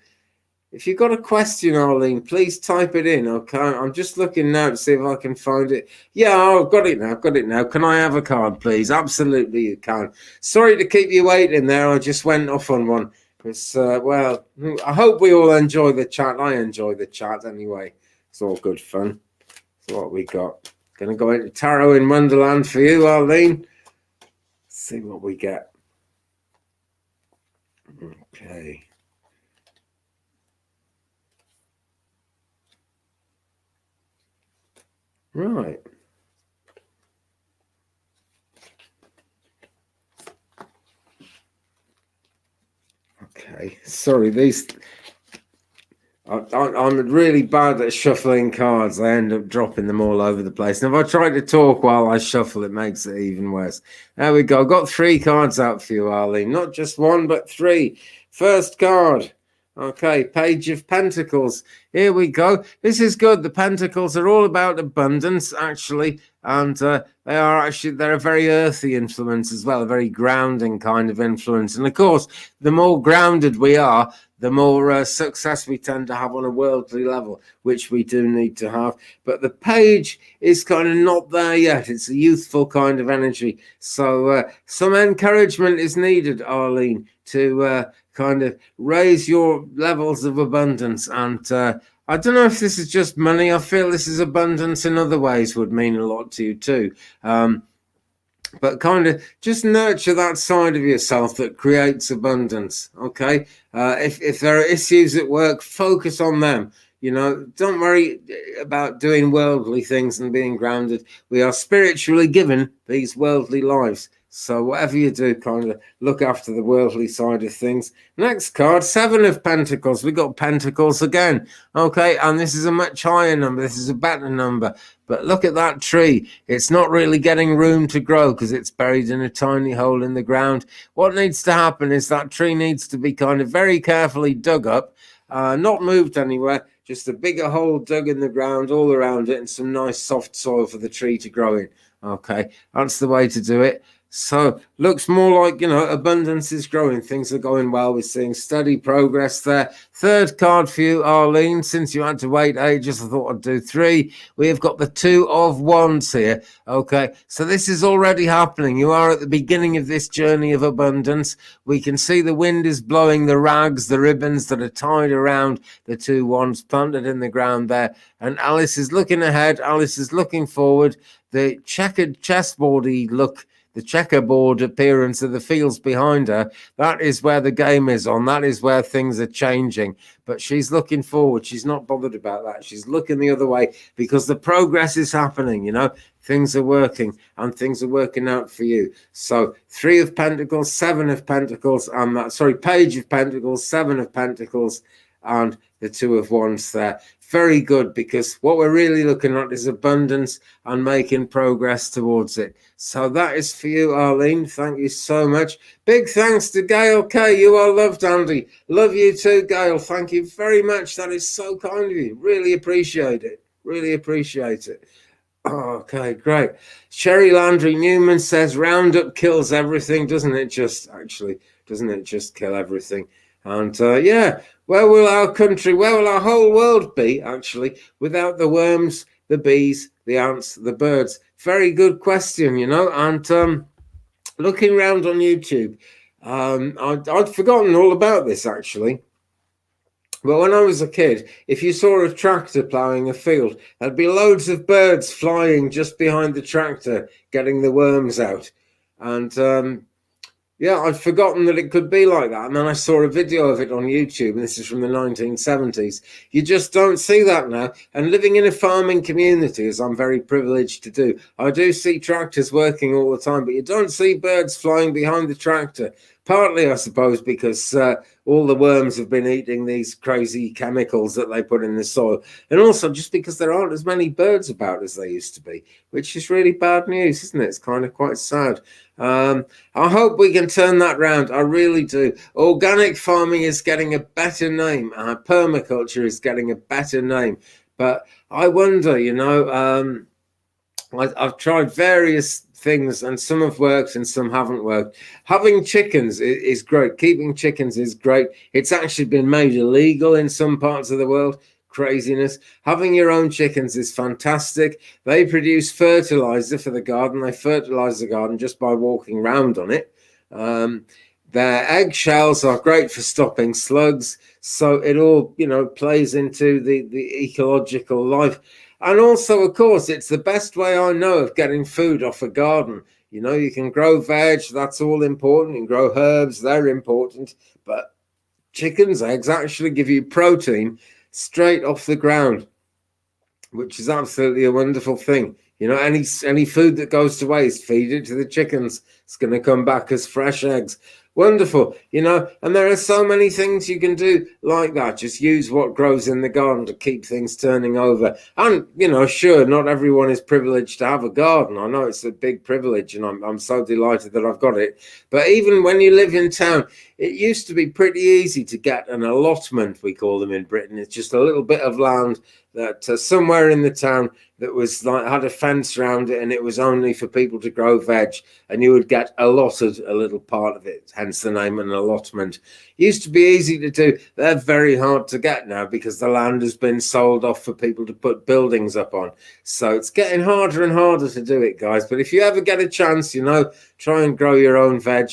If you've got a question, Arlene, please type it in, okay? I'm just looking now to see if I can find it. Yeah, I've got it now. Can I have a card, please? Absolutely, you can. Sorry to keep you waiting there. I just went off on one. Because, I hope we all enjoy the chat. I enjoy the chat anyway. It's all good fun. That's what we got. Gonna go into Tarot in Wonderland for you, Arlene. Let's see what we get. Okay. Right. Okay. Sorry, these... I'm really bad at shuffling cards. I end up dropping them all over the place. And if I try to talk while I shuffle, it makes it even worse. There we go. I've got 3 cards out for you, Arlene. Not just 1, but 3. First card. Okay, Page of Pentacles. Here we go. This is good. The Pentacles are all about abundance, actually. And they're a very earthy influence as well, a very grounding kind of influence. And of course, the more grounded we are, the more success we tend to have on a worldly level, which we do need to have. But the Page is kind of not there yet. It's a youthful kind of energy. So some encouragement is needed, Arlene, to kind of raise your levels of abundance. And I don't know if this is just money. I feel this is abundance in other ways would mean a lot to you too. But kind of just nurture that side of yourself that creates abundance, okay? If there are issues at work, focus on them. Don't worry about doing worldly things and being grounded. We are spiritually given these worldly lives. So whatever you do, kind of look after the worldly side of things. Next card, 7 of Pentacles. We got Pentacles again. Okay, and this is a much higher number. This is a better number. But look at that tree. It's not really getting room to grow because it's buried in a tiny hole in the ground. What needs to happen is that tree needs to be kind of very carefully dug up, not moved anywhere, just a bigger hole dug in the ground all around it and some nice soft soil for the tree to grow in. Okay, that's the way to do it. So looks more like, abundance is growing. Things are going well. We're seeing steady progress there. Third card for you, Arlene. Since you had to wait ages, I thought I'd do 3. We have got the 2 of Wands here. Okay, so this is already happening. You are at the beginning of this journey of abundance. We can see the wind is blowing the rags, the ribbons that are tied around the 2 wands planted in the ground there. And Alice is looking ahead. Alice is looking forward. The checkered chessboardy look, the checkerboard appearance of the fields behind her, that is where the game is on. That is where things are changing. But she's looking forward. She's not bothered about that. She's looking the other way because the progress is happening, Things are working and things are working out for you. So 3 of Pentacles, 7 of Pentacles, Page of Pentacles, 7 of Pentacles, and the 2 of Wands there. Very good, because what we're really looking at is abundance and making progress towards it. So that is for you, Arlene. Thank you so much. Big thanks to Gail K. You are loved, Andy. Love you too, Gail. Thank you very much. That is so kind of you. Really appreciate it. Really appreciate it. Okay, great. Sherry Landry Newman says Roundup kills everything. Doesn't it just kill everything? And yeah, where will our whole world be, actually, without the worms, the bees, the ants, the birds? Very good question, and looking around on YouTube, I'd forgotten all about this, actually. But when I was a kid, if you saw a tractor ploughing a field, there'd be loads of birds flying just behind the tractor, getting the worms out. And yeah, I'd forgotten that it could be like that. And then I saw a video of it on YouTube, and this is from the 1970s. You just don't see that now. And living in a farming community, as I'm very privileged to do, I do see tractors working all the time, but you don't see birds flying behind the tractor. Partly, I suppose, because all the worms have been eating these crazy chemicals that they put in the soil. And also just because there aren't as many birds about as there used to be, which is really bad news, isn't it? It's kind of quite sad. I hope we can turn that round. I really do. Organic farming is getting a better name. Permaculture is getting a better name. But I wonder, I've tried various things, and some have worked and some haven't worked. Having chickens is great. Keeping chickens is great. It's actually been made illegal in some parts of the world. Craziness. Having your own chickens is fantastic. They produce fertilizer for the garden. They fertilize the garden just by walking around on it. Their eggshells are great for stopping slugs. So it all, plays into the ecological life. And also, of course, it's the best way I know of getting food off a garden. You can grow veg, that's all important. You can grow herbs, they're important. But chickens' eggs actually give you protein straight off the ground, which is absolutely a wonderful thing. Any food that goes to waste, feed it to the chickens. It's going to come back as fresh eggs. Wonderful, and there are so many things you can do like that. Just use what grows in the garden to keep things turning over. And, sure, not everyone is privileged to have a garden. I know it's a big privilege, and I'm so delighted that I've got it. But even when you live in town, it used to be pretty easy to get an allotment, we call them in Britain. It's just a little bit of land that somewhere in the town that was had a fence around it, and it was only for people to grow veg, and you would get allotted a little part of it, hence the name, an allotment. Used to be easy to do. They're very hard to get now because the land has been sold off for people to put buildings up on. So it's getting harder and harder to do it, guys. But if you ever get a chance, try and grow your own veg.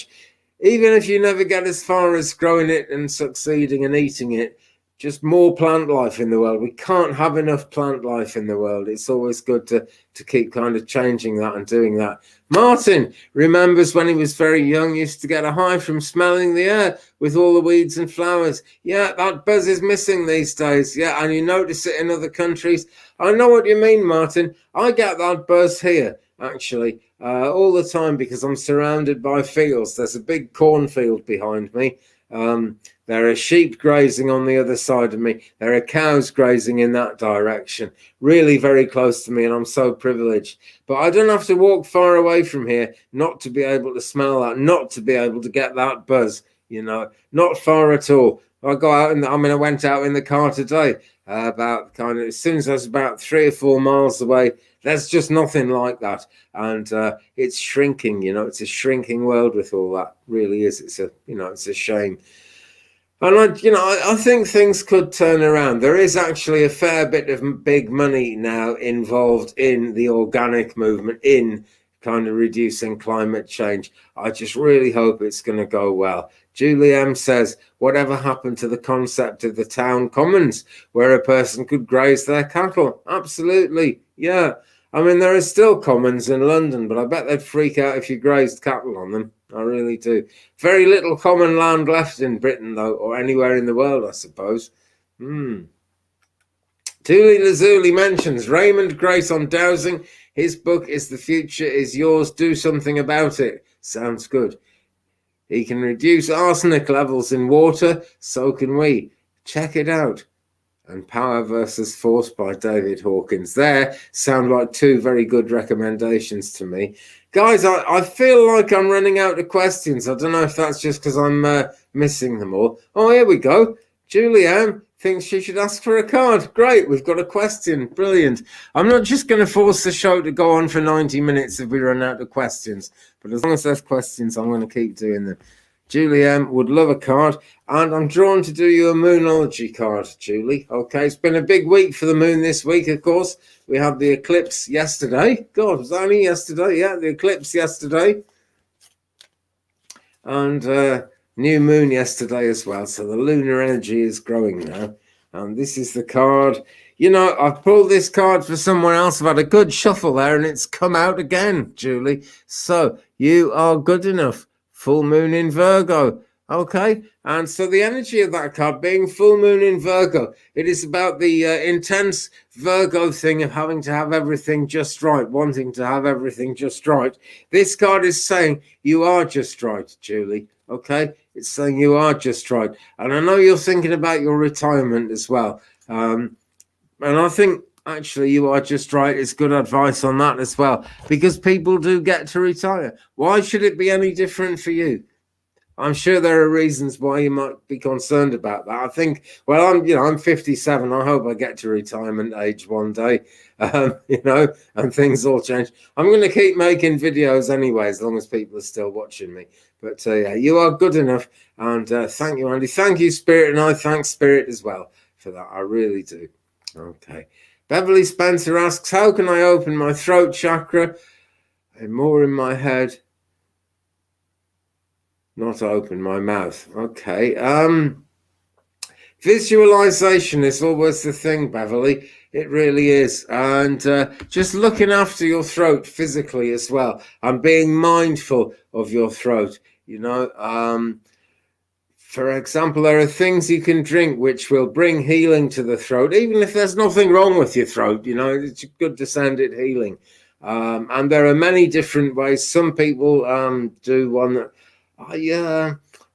Even if you never get as far as growing it and succeeding and eating it, just more plant life in the world. We can't have enough plant life in the world. It's always good to keep kind of changing that and doing that. Martin remembers when he was very young, used to get a high from smelling the air with all the weeds and flowers. Yeah, that buzz is missing these days. Yeah, and you notice it in other countries. I know what you mean, Martin. I get that buzz here, actually, all the time because I'm surrounded by fields. There's a big cornfield behind me. There are sheep grazing on the other side of me. There are cows grazing in that direction, really very close to me, and I'm so privileged. But I don't have to walk far away from here not to be able to smell that, not to be able to get that buzz, not far at all. I go out and I went out in the car today about kind of as soon as I was about 3 or 4 miles away. There's just nothing like that, and it's shrinking. It's a shrinking world with all that. Really is. It's a shame. And I think things could turn around. There is actually a fair bit of big money now involved in the organic movement, in kind of reducing climate change. I just really hope it's going to go well. Julie M says, whatever happened to the concept of the town commons where a person could graze their cattle? Absolutely. Yeah. There are still commons in London, but I bet they'd freak out if you grazed cattle on them. I really do. Very little common land left in Britain, though, or anywhere in the world, I suppose. Tuli Lazuli mentions Raymond Grace on dowsing. His book is The Future Is Yours. Do something about it. Sounds good. He can reduce arsenic levels in water. So can we. Check it out. And Power versus Force by David Hawkins. There sound like 2 very good recommendations to me. Guys, I feel like I'm running out of questions. I don't know if that's just because I'm missing them all. Oh, here we go. Julianne thinks she should ask for a card. Great, we've got a question. Brilliant. I'm not just going to force the show to go on for 90 minutes if we run out of questions. But as long as there's questions, I'm going to keep doing them. Julianne would love a card, and I'm drawn to do you a Moonology card, Julie. Okay, it's been a big week for the moon this week, of course. We had the eclipse yesterday. God, was that only yesterday? Yeah, the eclipse yesterday. And new moon yesterday as well. So the lunar energy is growing now. And this is the card. I've pulled this card for someone else. I've had a good shuffle there, and it's come out again, Julie. So you are good enough. Full moon in Virgo. Okay, and so the energy of that card being full moon in Virgo, it is about the intense Virgo thing of having to have everything just right, wanting to have everything just right. This card is saying you are just right, Julie. Okay, it's saying you are just right. And I know you're thinking about your retirement as well. And I think actually you are just right. It's good advice on that as well, because people do get to retire. Why should it be any different for you? I'm sure there are reasons why you might be concerned about that. I think, well, I'm 57. I hope I get to retirement age one day, and things all change. I'm going to keep making videos anyway, as long as people are still watching me. But yeah, you are good enough. And thank you, Andy. Thank you, Spirit. And I thank Spirit as well for that. I really do. Okay. Beverly Spencer asks, how can I open my throat chakra? And more in my head. Not open my mouth. Okay. Visualization is always the thing, Beverly. It really is. And just looking after your throat physically as well, and being mindful of your throat. For example, there are things you can drink which will bring healing to the throat, even if there's nothing wrong with your throat. It's good to send it healing. And there are many different ways. Some people do one that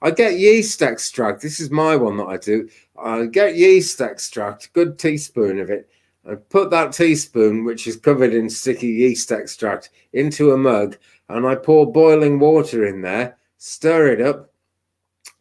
I get yeast extract. This is my one that I do. I get yeast extract, good teaspoon of it. I put that teaspoon, which is covered in sticky yeast extract, into a mug, and I pour boiling water in there, stir it up,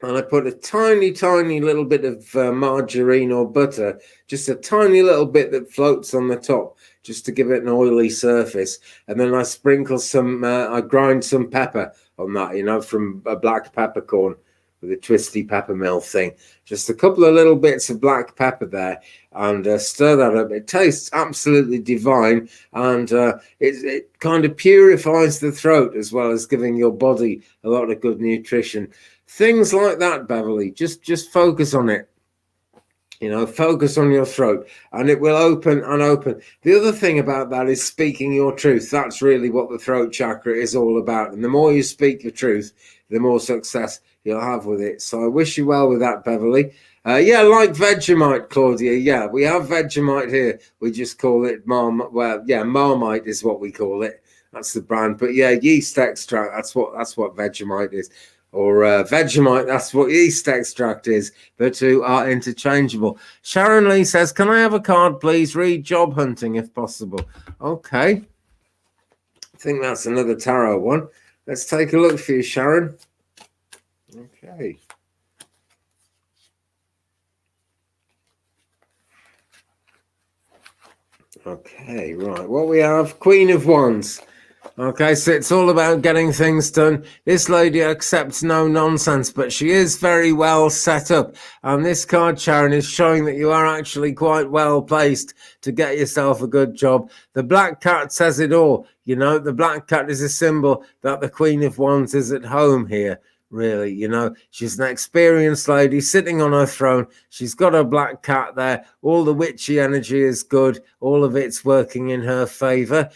and I put a tiny, tiny little bit of margarine or butter, just a tiny little bit that floats on the top, just to give it an oily surface. And then I sprinkle I grind some pepper on that, from a black peppercorn with a twisty pepper mill thing. Just a couple of little bits of black pepper there, and stir that up. It tastes absolutely divine, and it kind of purifies the throat as well as giving your body a lot of good nutrition. Things like that, Beverly. Just focus on it. Focus on your throat, and it will open and open. The other thing about that is speaking your truth. That's really what the throat chakra is all about. And the more you speak your truth, the more success you'll have with it. So I wish you well with that, Beverly. Yeah, like Vegemite, Claudia. Yeah, we have Vegemite here. We just call it Marmite is what we call it. That's the brand. But yeah, yeast extract. That's what Vegemite is. Or Vegemite, that's what yeast extract is. The two are interchangeable. Sharon Lee says, can I have a card, please? Read job hunting if possible. Okay. I think that's another tarot one. Let's take a look for you, Sharon. Okay. Okay, right. What we have, Queen of Wands. Okay, so it's all about getting things done. This lady accepts no nonsense, but she is very well set up. And this card, Sharon, is showing that you are actually quite well placed to get yourself a good job. The black cat says it all. You know, the black cat is a symbol that the Queen of Wands is at home here. Really, you know, she's an experienced lady sitting on her throne. She's got a black cat there. All the witchy energy is good. All of it's working in her favor.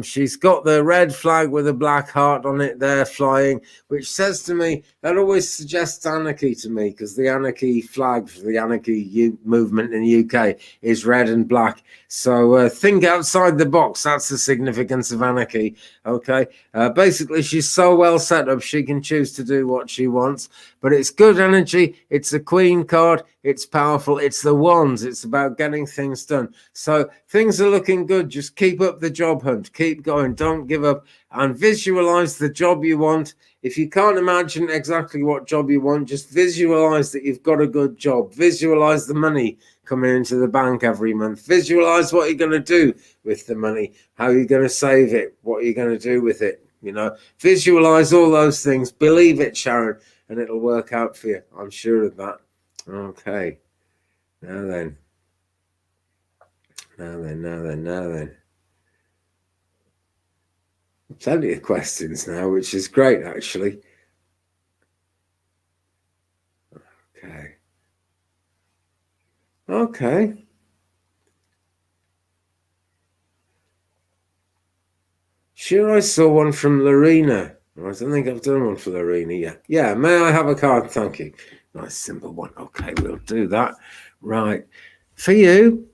She's got the red flag with a black heart on it there flying, which says to me, that always suggests anarchy to me, because the anarchy flag for the anarchy movement in the UK is red and black. So think outside the box. That's the significance of anarchy. Okay. Basically, she's so well set up, she can choose to do what she wants, but it's good energy. It's a Queen card. It's powerful. It's the wands. It's about getting things done. So things are looking good. Just keep up the job hunt. Keep going. Don't give up, and visualize the job you want. If you can't imagine exactly what job you want, just visualize that you've got a good job. Visualize the money coming into the bank every month. Visualize what you're going to do with the money, how you're going to save it, what you're going to do with it. You know, visualize all those things. Believe it, Sharon, and it'll work out for you. I'm sure of that. Okay. Now then. Plenty of questions now, which is great, actually. Okay. Sure, I saw one from Lorena. I don't think I've done one for Lorena yet. Yeah, may I have a card? Thank you. Nice, simple one. Okay, we'll do that. Right. For you,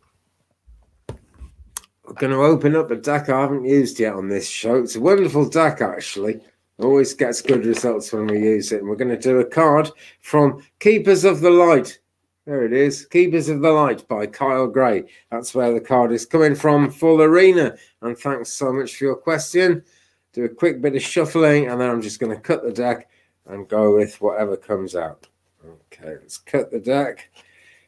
we're going to open up a deck I haven't used yet on this show. It's a wonderful deck, actually. Always gets good results when we use it. And we're going to do a card from Keepers of the Light. There it is. Keepers of the Light by Kyle Gray. That's where the card is coming from for Lorena. And thanks so much for your question. Do a quick bit of shuffling, and then I'm just going to cut the deck and go with whatever comes out. Okay, let's cut the deck.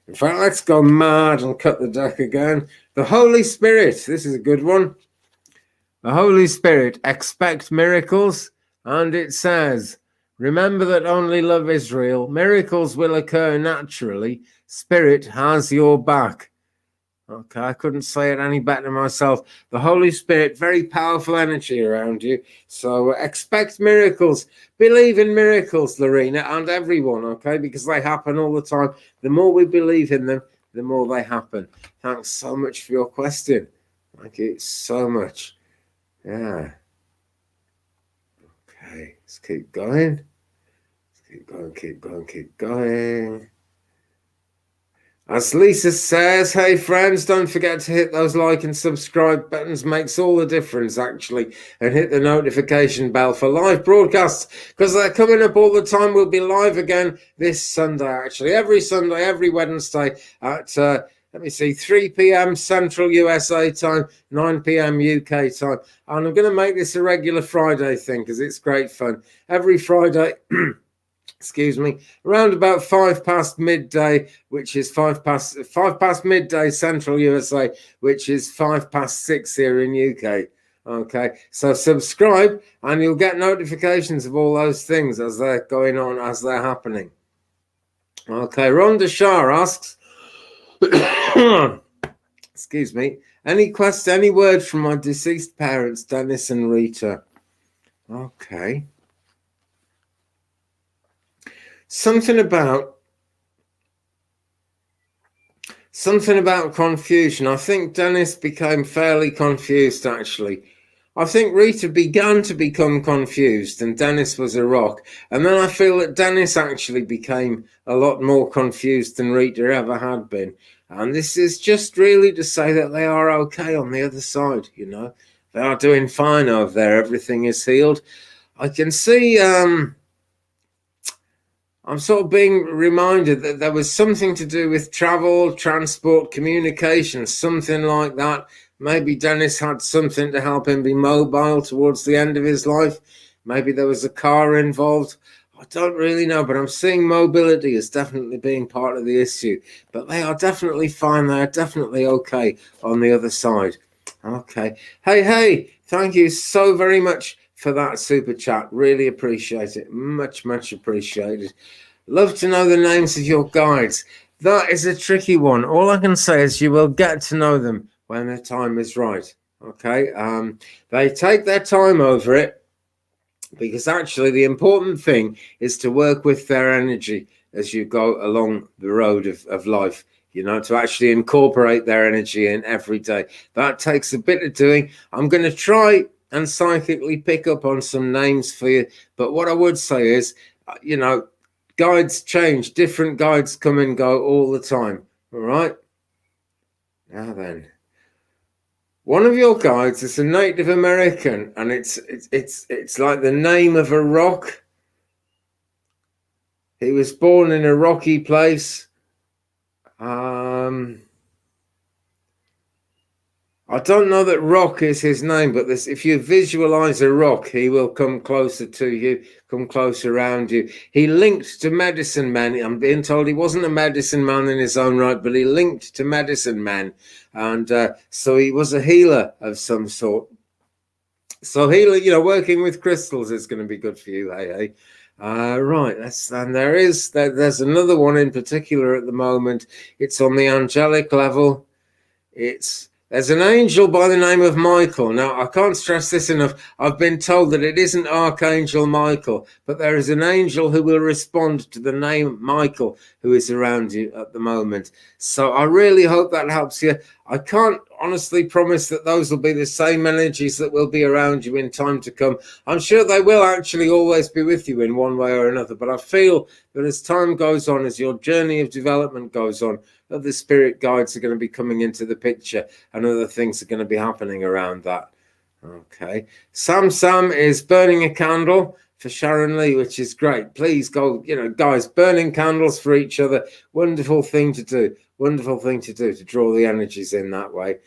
In fact, let's go mad and cut the deck again. The Holy Spirit. This is a good one. The Holy Spirit. Expect miracles. And it says, remember that only love is real. Miracles will occur naturally. Spirit has your back. Okay, I couldn't say it any better myself. The Holy Spirit, very powerful energy around you. So expect miracles. Believe in miracles, Lorena, and everyone, okay? Because they happen all the time. The more we believe in them, the more they happen. Thanks so much for your question. Thank you so much. Yeah. Okay, let's keep going. Keep going. As Lisa says, hey friends, don't forget to hit those like and subscribe buttons. Makes all the difference, actually. And hit the notification bell for live broadcasts, because they're coming up all the time. We'll be live again this Sunday, actually. Every Sunday, every Wednesday at, 3 p.m. Central USA time, 9 p.m. UK time. And I'm going to make this a regular Friday thing, because it's great fun. Every Friday... excuse me, around about 5 past midday, which is 5 past midday Central USA, which is 5 past 6 here in UK. Okay, so subscribe and you'll get notifications of all those things as they're going on, as they're happening. Okay, Rhonda Shah asks, excuse me, any word from my deceased parents, Dennis and Rita? Okay. Something about confusion. I think Dennis became fairly confused, actually. I think Rita began to become confused and Dennis was a rock. And then I feel that Dennis actually became a lot more confused than Rita ever had been. And this is just really to say that they are okay on the other side, you know. They are doing fine over there. Everything is healed. I can see... I'm sort of being reminded that there was something to do with travel, transport, communication, something like that. Maybe Dennis had something to help him be mobile towards the end of his life. Maybe there was a car involved. I don't really know, but I'm seeing mobility as definitely being part of the issue. But they are definitely fine. They are definitely okay on the other side. Okay. Hey, thank you so very much for that super chat. Really appreciate it. Much appreciated. Love to know the names of your guides. That is a tricky one. All I can say is you will get to know them when the time is right. Okay. They take their time over it, because actually the important thing is to work with their energy as you go along the road of life, to actually incorporate their energy in every day. That takes a bit of doing. I'm going to try and psychically pick up on some names for you, but what I would say is, guides change. Different guides come and go all the time. All right, now then, one of your guides is a Native American, and it's like the name of a rock. He was born in a rocky place. I don't know that rock is his name, but if you visualize a rock, he will come closer to you, come closer around you. He linked to medicine men. I'm being told he wasn't a medicine man in his own right, but he linked to medicine men. And so he was a healer of some sort. So healer, working with crystals is going to be good for you, hey. Right, and there's another one in particular at the moment. It's on the angelic level. There's an angel by the name of Michael. Now, I can't stress this enough. I've been told that it isn't Archangel Michael, but there is an angel who will respond to the name Michael who is around you at the moment. So I really hope that helps you. I can't honestly promise that those will be the same energies that will be around you in time to come. I'm sure they will actually always be with you in one way or another, but I feel that as time goes on, as your journey of development goes on, other spirit guides are going to be coming into the picture and other things are going to be happening around that. Okay. Sam is burning a candle for Sharon Lee, which is great. Please go, guys, burning candles for each other. Wonderful thing to do. Wonderful thing to do, to draw the energies in that way.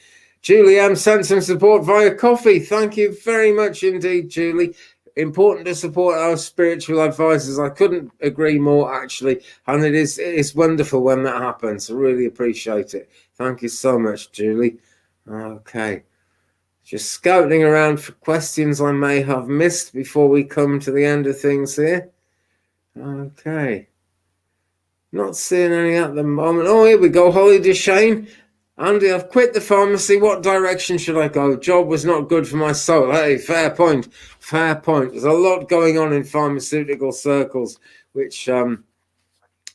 Julie M sent some support via coffee. Thank you very much indeed, Julie. Important to support our spiritual advisors. I couldn't agree more, actually. And it is wonderful when that happens. I really appreciate it. Thank you so much, Julie. Okay. Just scouting around for questions I may have missed before we come to the end of things here. Okay. Not seeing any at the moment. Oh, here we go. Holly Deshane. Andy, I've quit the pharmacy. What direction should I go? Job was not good for my soul. Hey, fair point. Fair point. There's a lot going on in pharmaceutical circles, which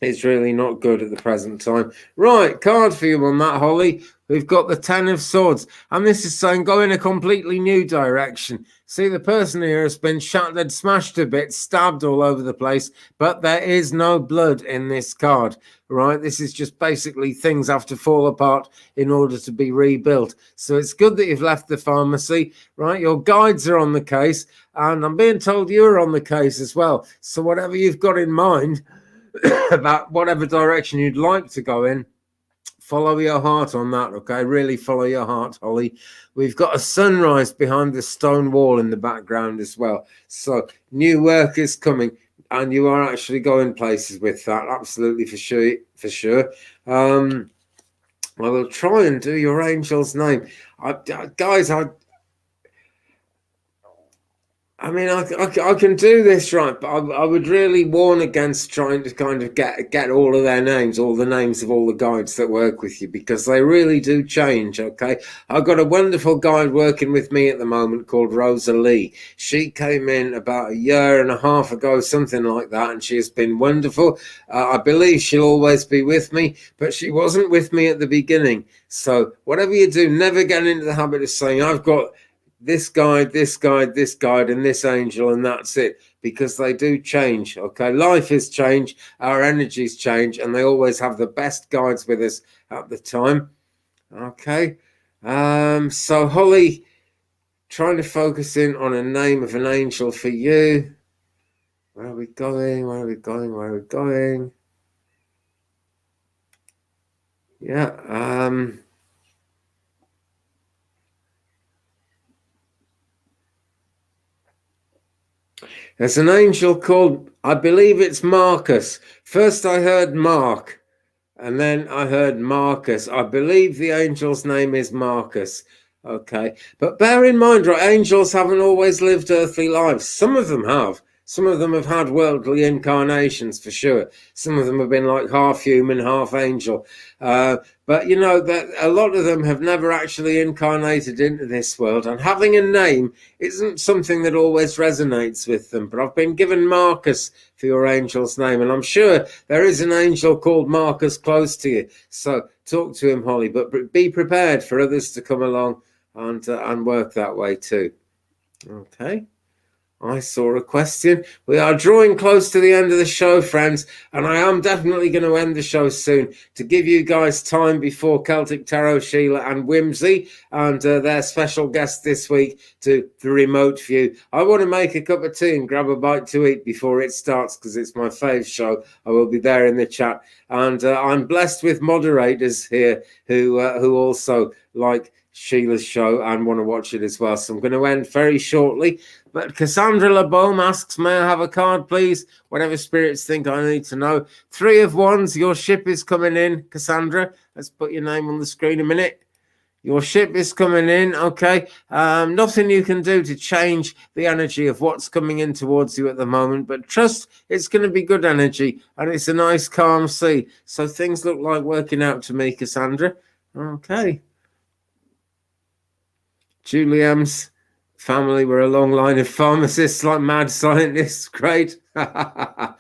is really not good at the present time. Right, card for you on that, Holly. We've got the 10 of Swords, and this is saying go in a completely new direction. See, the person here has been shattered, smashed a bit, stabbed all over the place, but there is no blood in this card, right? This is just basically things have to fall apart in order to be rebuilt. So it's good that you've left the pharmacy, right? Your guides are on the case, and I'm being told you're on the case as well. So whatever you've got in mind about whatever direction you'd like to go in, follow your heart on that, okay? Really follow your heart, Holly. We've got a sunrise behind the stone wall in the background as well. So new work is coming, and you are actually going places with that, absolutely for sure. I will try and do your angel's name. Guys, I mean, I can do this, right, but I would really warn against trying to kind of get all of their names, all the names of all the guides that work with you, because they really do change, okay? I've got a wonderful guide working with me at the moment called Rosa Lee. She came in about a year and a half ago, something like that, and she has been wonderful. I believe she'll always be with me, but she wasn't with me at the beginning. So whatever you do, never get into the habit of saying, I've got this guide, and this angel, and that's it, because they do change, okay? Life is change, our energies change, and they always have the best guides with us at the time, okay? So Holly, trying to focus in on a name of an angel for you. Where are we going? Yeah, There's an angel called, I believe it's Marcus. First I heard Mark, and then I heard Marcus. I believe the angel's name is Marcus. Okay. But bear in mind, right, angels haven't always lived earthly lives. Some of them have. Some of them have had worldly incarnations for sure. Some of them have been like half human, half angel. But you know that a lot of them have never actually incarnated into this world, and having a name isn't something that always resonates with them. But I've been given Marcus for your angel's name, and I'm sure there is an angel called Marcus close to you. So talk to him, Holly, but be prepared for others to come along and work that way too. Okay. I saw a question. We are drawing close to the end of the show, friends, and I am definitely going to end the show soon to give you guys time before Celtic Tarot Sheila and Whimsy and their special guest this week to the remote view. I want to make a cup of tea and grab a bite to eat before it starts because it's my fave show. I will be there in the chat, and I'm blessed with moderators here who also like Sheila's show and want to watch it as well. So I'm going to end very shortly. But Cassandra LeBaume asks, may I have a card, please? Whatever spirits think I need to know. 3 of Wands, your ship is coming in, Cassandra. Let's put your name on the screen a minute. Your ship is coming in, okay. Nothing you can do to change the energy of what's coming in towards you at the moment, but trust it's going to be good energy, and it's a nice calm sea. So things look like working out to me, Cassandra. Okay. Julie M's family were a long line of pharmacists like mad scientists. Great. Enter,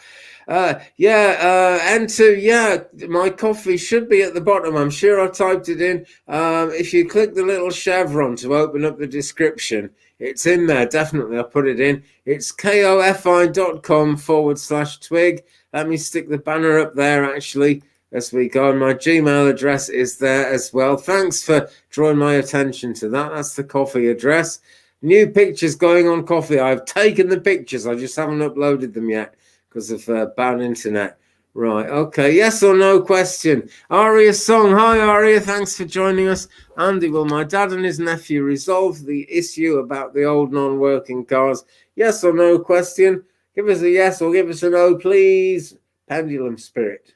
my coffee should be at the bottom. I'm sure I typed it in. If you click the little chevron to open up the description, it's in there. Definitely, I put it in. It's kofi.com/twig. Let me stick the banner up there, actually, as we go. My Gmail address is there as well. Thanks for drawing my attention to that. That's the coffee address. New pictures going on coffee. I've taken the pictures. I just haven't uploaded them yet because of bad internet. Right. Okay. Yes or no question. Aria Song. Hi, Aria. Thanks for joining us. Andy, will my dad and his nephew resolve the issue about the old non-working cars? Yes or no question. Give us a yes or give us a no, please. Pendulum Spirit.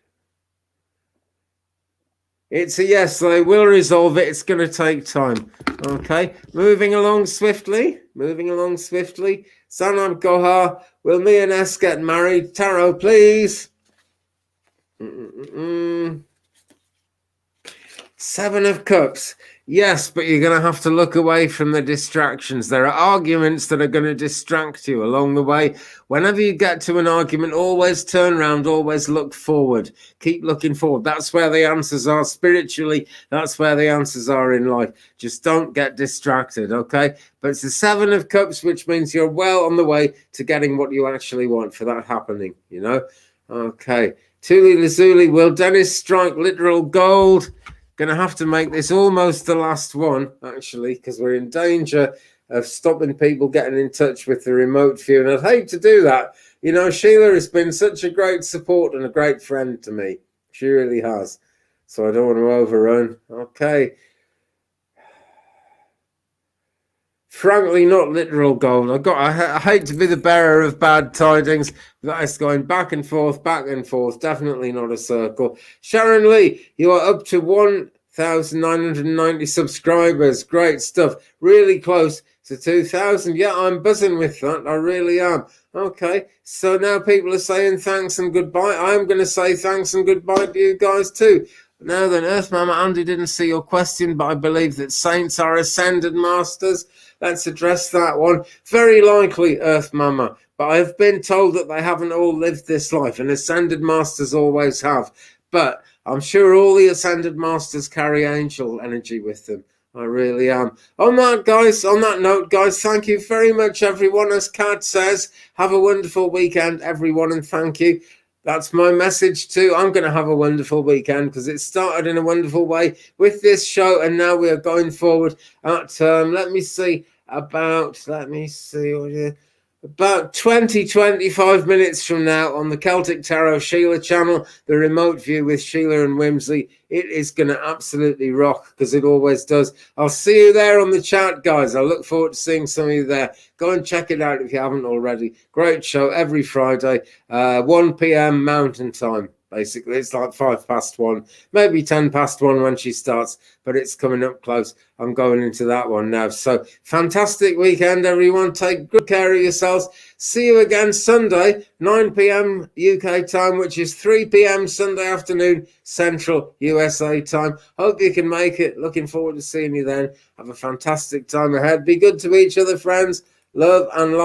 It's a yes, they will resolve it. It's going to take time. Okay, moving along swiftly. Sanam Gohar, will me and S get married? Tarot, please. 7 of Cups. Yes, but you're going to have to look away from the distractions. There are arguments that are going to distract you along the way. Whenever you get to an argument, always turn around, always look forward. Keep looking forward. That's where the answers are spiritually. That's where the answers are in life. Just don't get distracted, okay? But it's the 7 of Cups, which means you're well on the way to getting what you actually want for that happening, you know? Okay. Tuli Lazuli, will Dennis strike literal gold? Going to have to make this almost the last one, actually, because we're in danger of stopping people getting in touch with the remote view. And I'd hate to do that. You know, Sheila has been such a great support and a great friend to me. She really has. So I don't want to overrun. Okay. Frankly, not literal gold. I hate to be the bearer of bad tidings. That is going back and forth. Definitely not a circle. Sharon Lee, you are up to 1,990 subscribers. Great stuff. Really close to 2,000. Yeah, I'm buzzing with that. I really am. Okay, so now people are saying thanks and goodbye. I'm going to say thanks and goodbye to you guys too. Now then, Earth Mama, Andy didn't see your question, but I believe that saints are ascended masters. Let's address that one. Very likely, Earth Mama, but I've been told that they haven't all lived this life, and ascended masters always have. But I'm sure all the ascended masters carry angel energy with them. I really am. On that note, guys, thank you very much, everyone. As Kat says, have a wonderful weekend, everyone, and thank you. That's my message too. I'm going to have a wonderful weekend because it started in a wonderful way with this show, and now we are going forward at let me see. about 20-25 minutes from now on the Celtic Tarot Sheila channel, the remote view with Sheila and Wimsley. It is going to absolutely rock, because it always does. I'll see you there on the chat, guys. I look forward to seeing some of you there. Go and check it out if you haven't already. Great show every Friday, 1 p.m. Mountain Time. Basically, it's like 1:05, maybe 1:10 when she starts, but it's coming up close. I'm going into that one now. So fantastic weekend, everyone. Take good care of yourselves. See you again Sunday, 9 p.m. UK time, which is 3 p.m. Sunday afternoon, Central USA time. Hope you can make it. Looking forward to seeing you then. Have a fantastic time ahead. Be good to each other, friends. Love and light.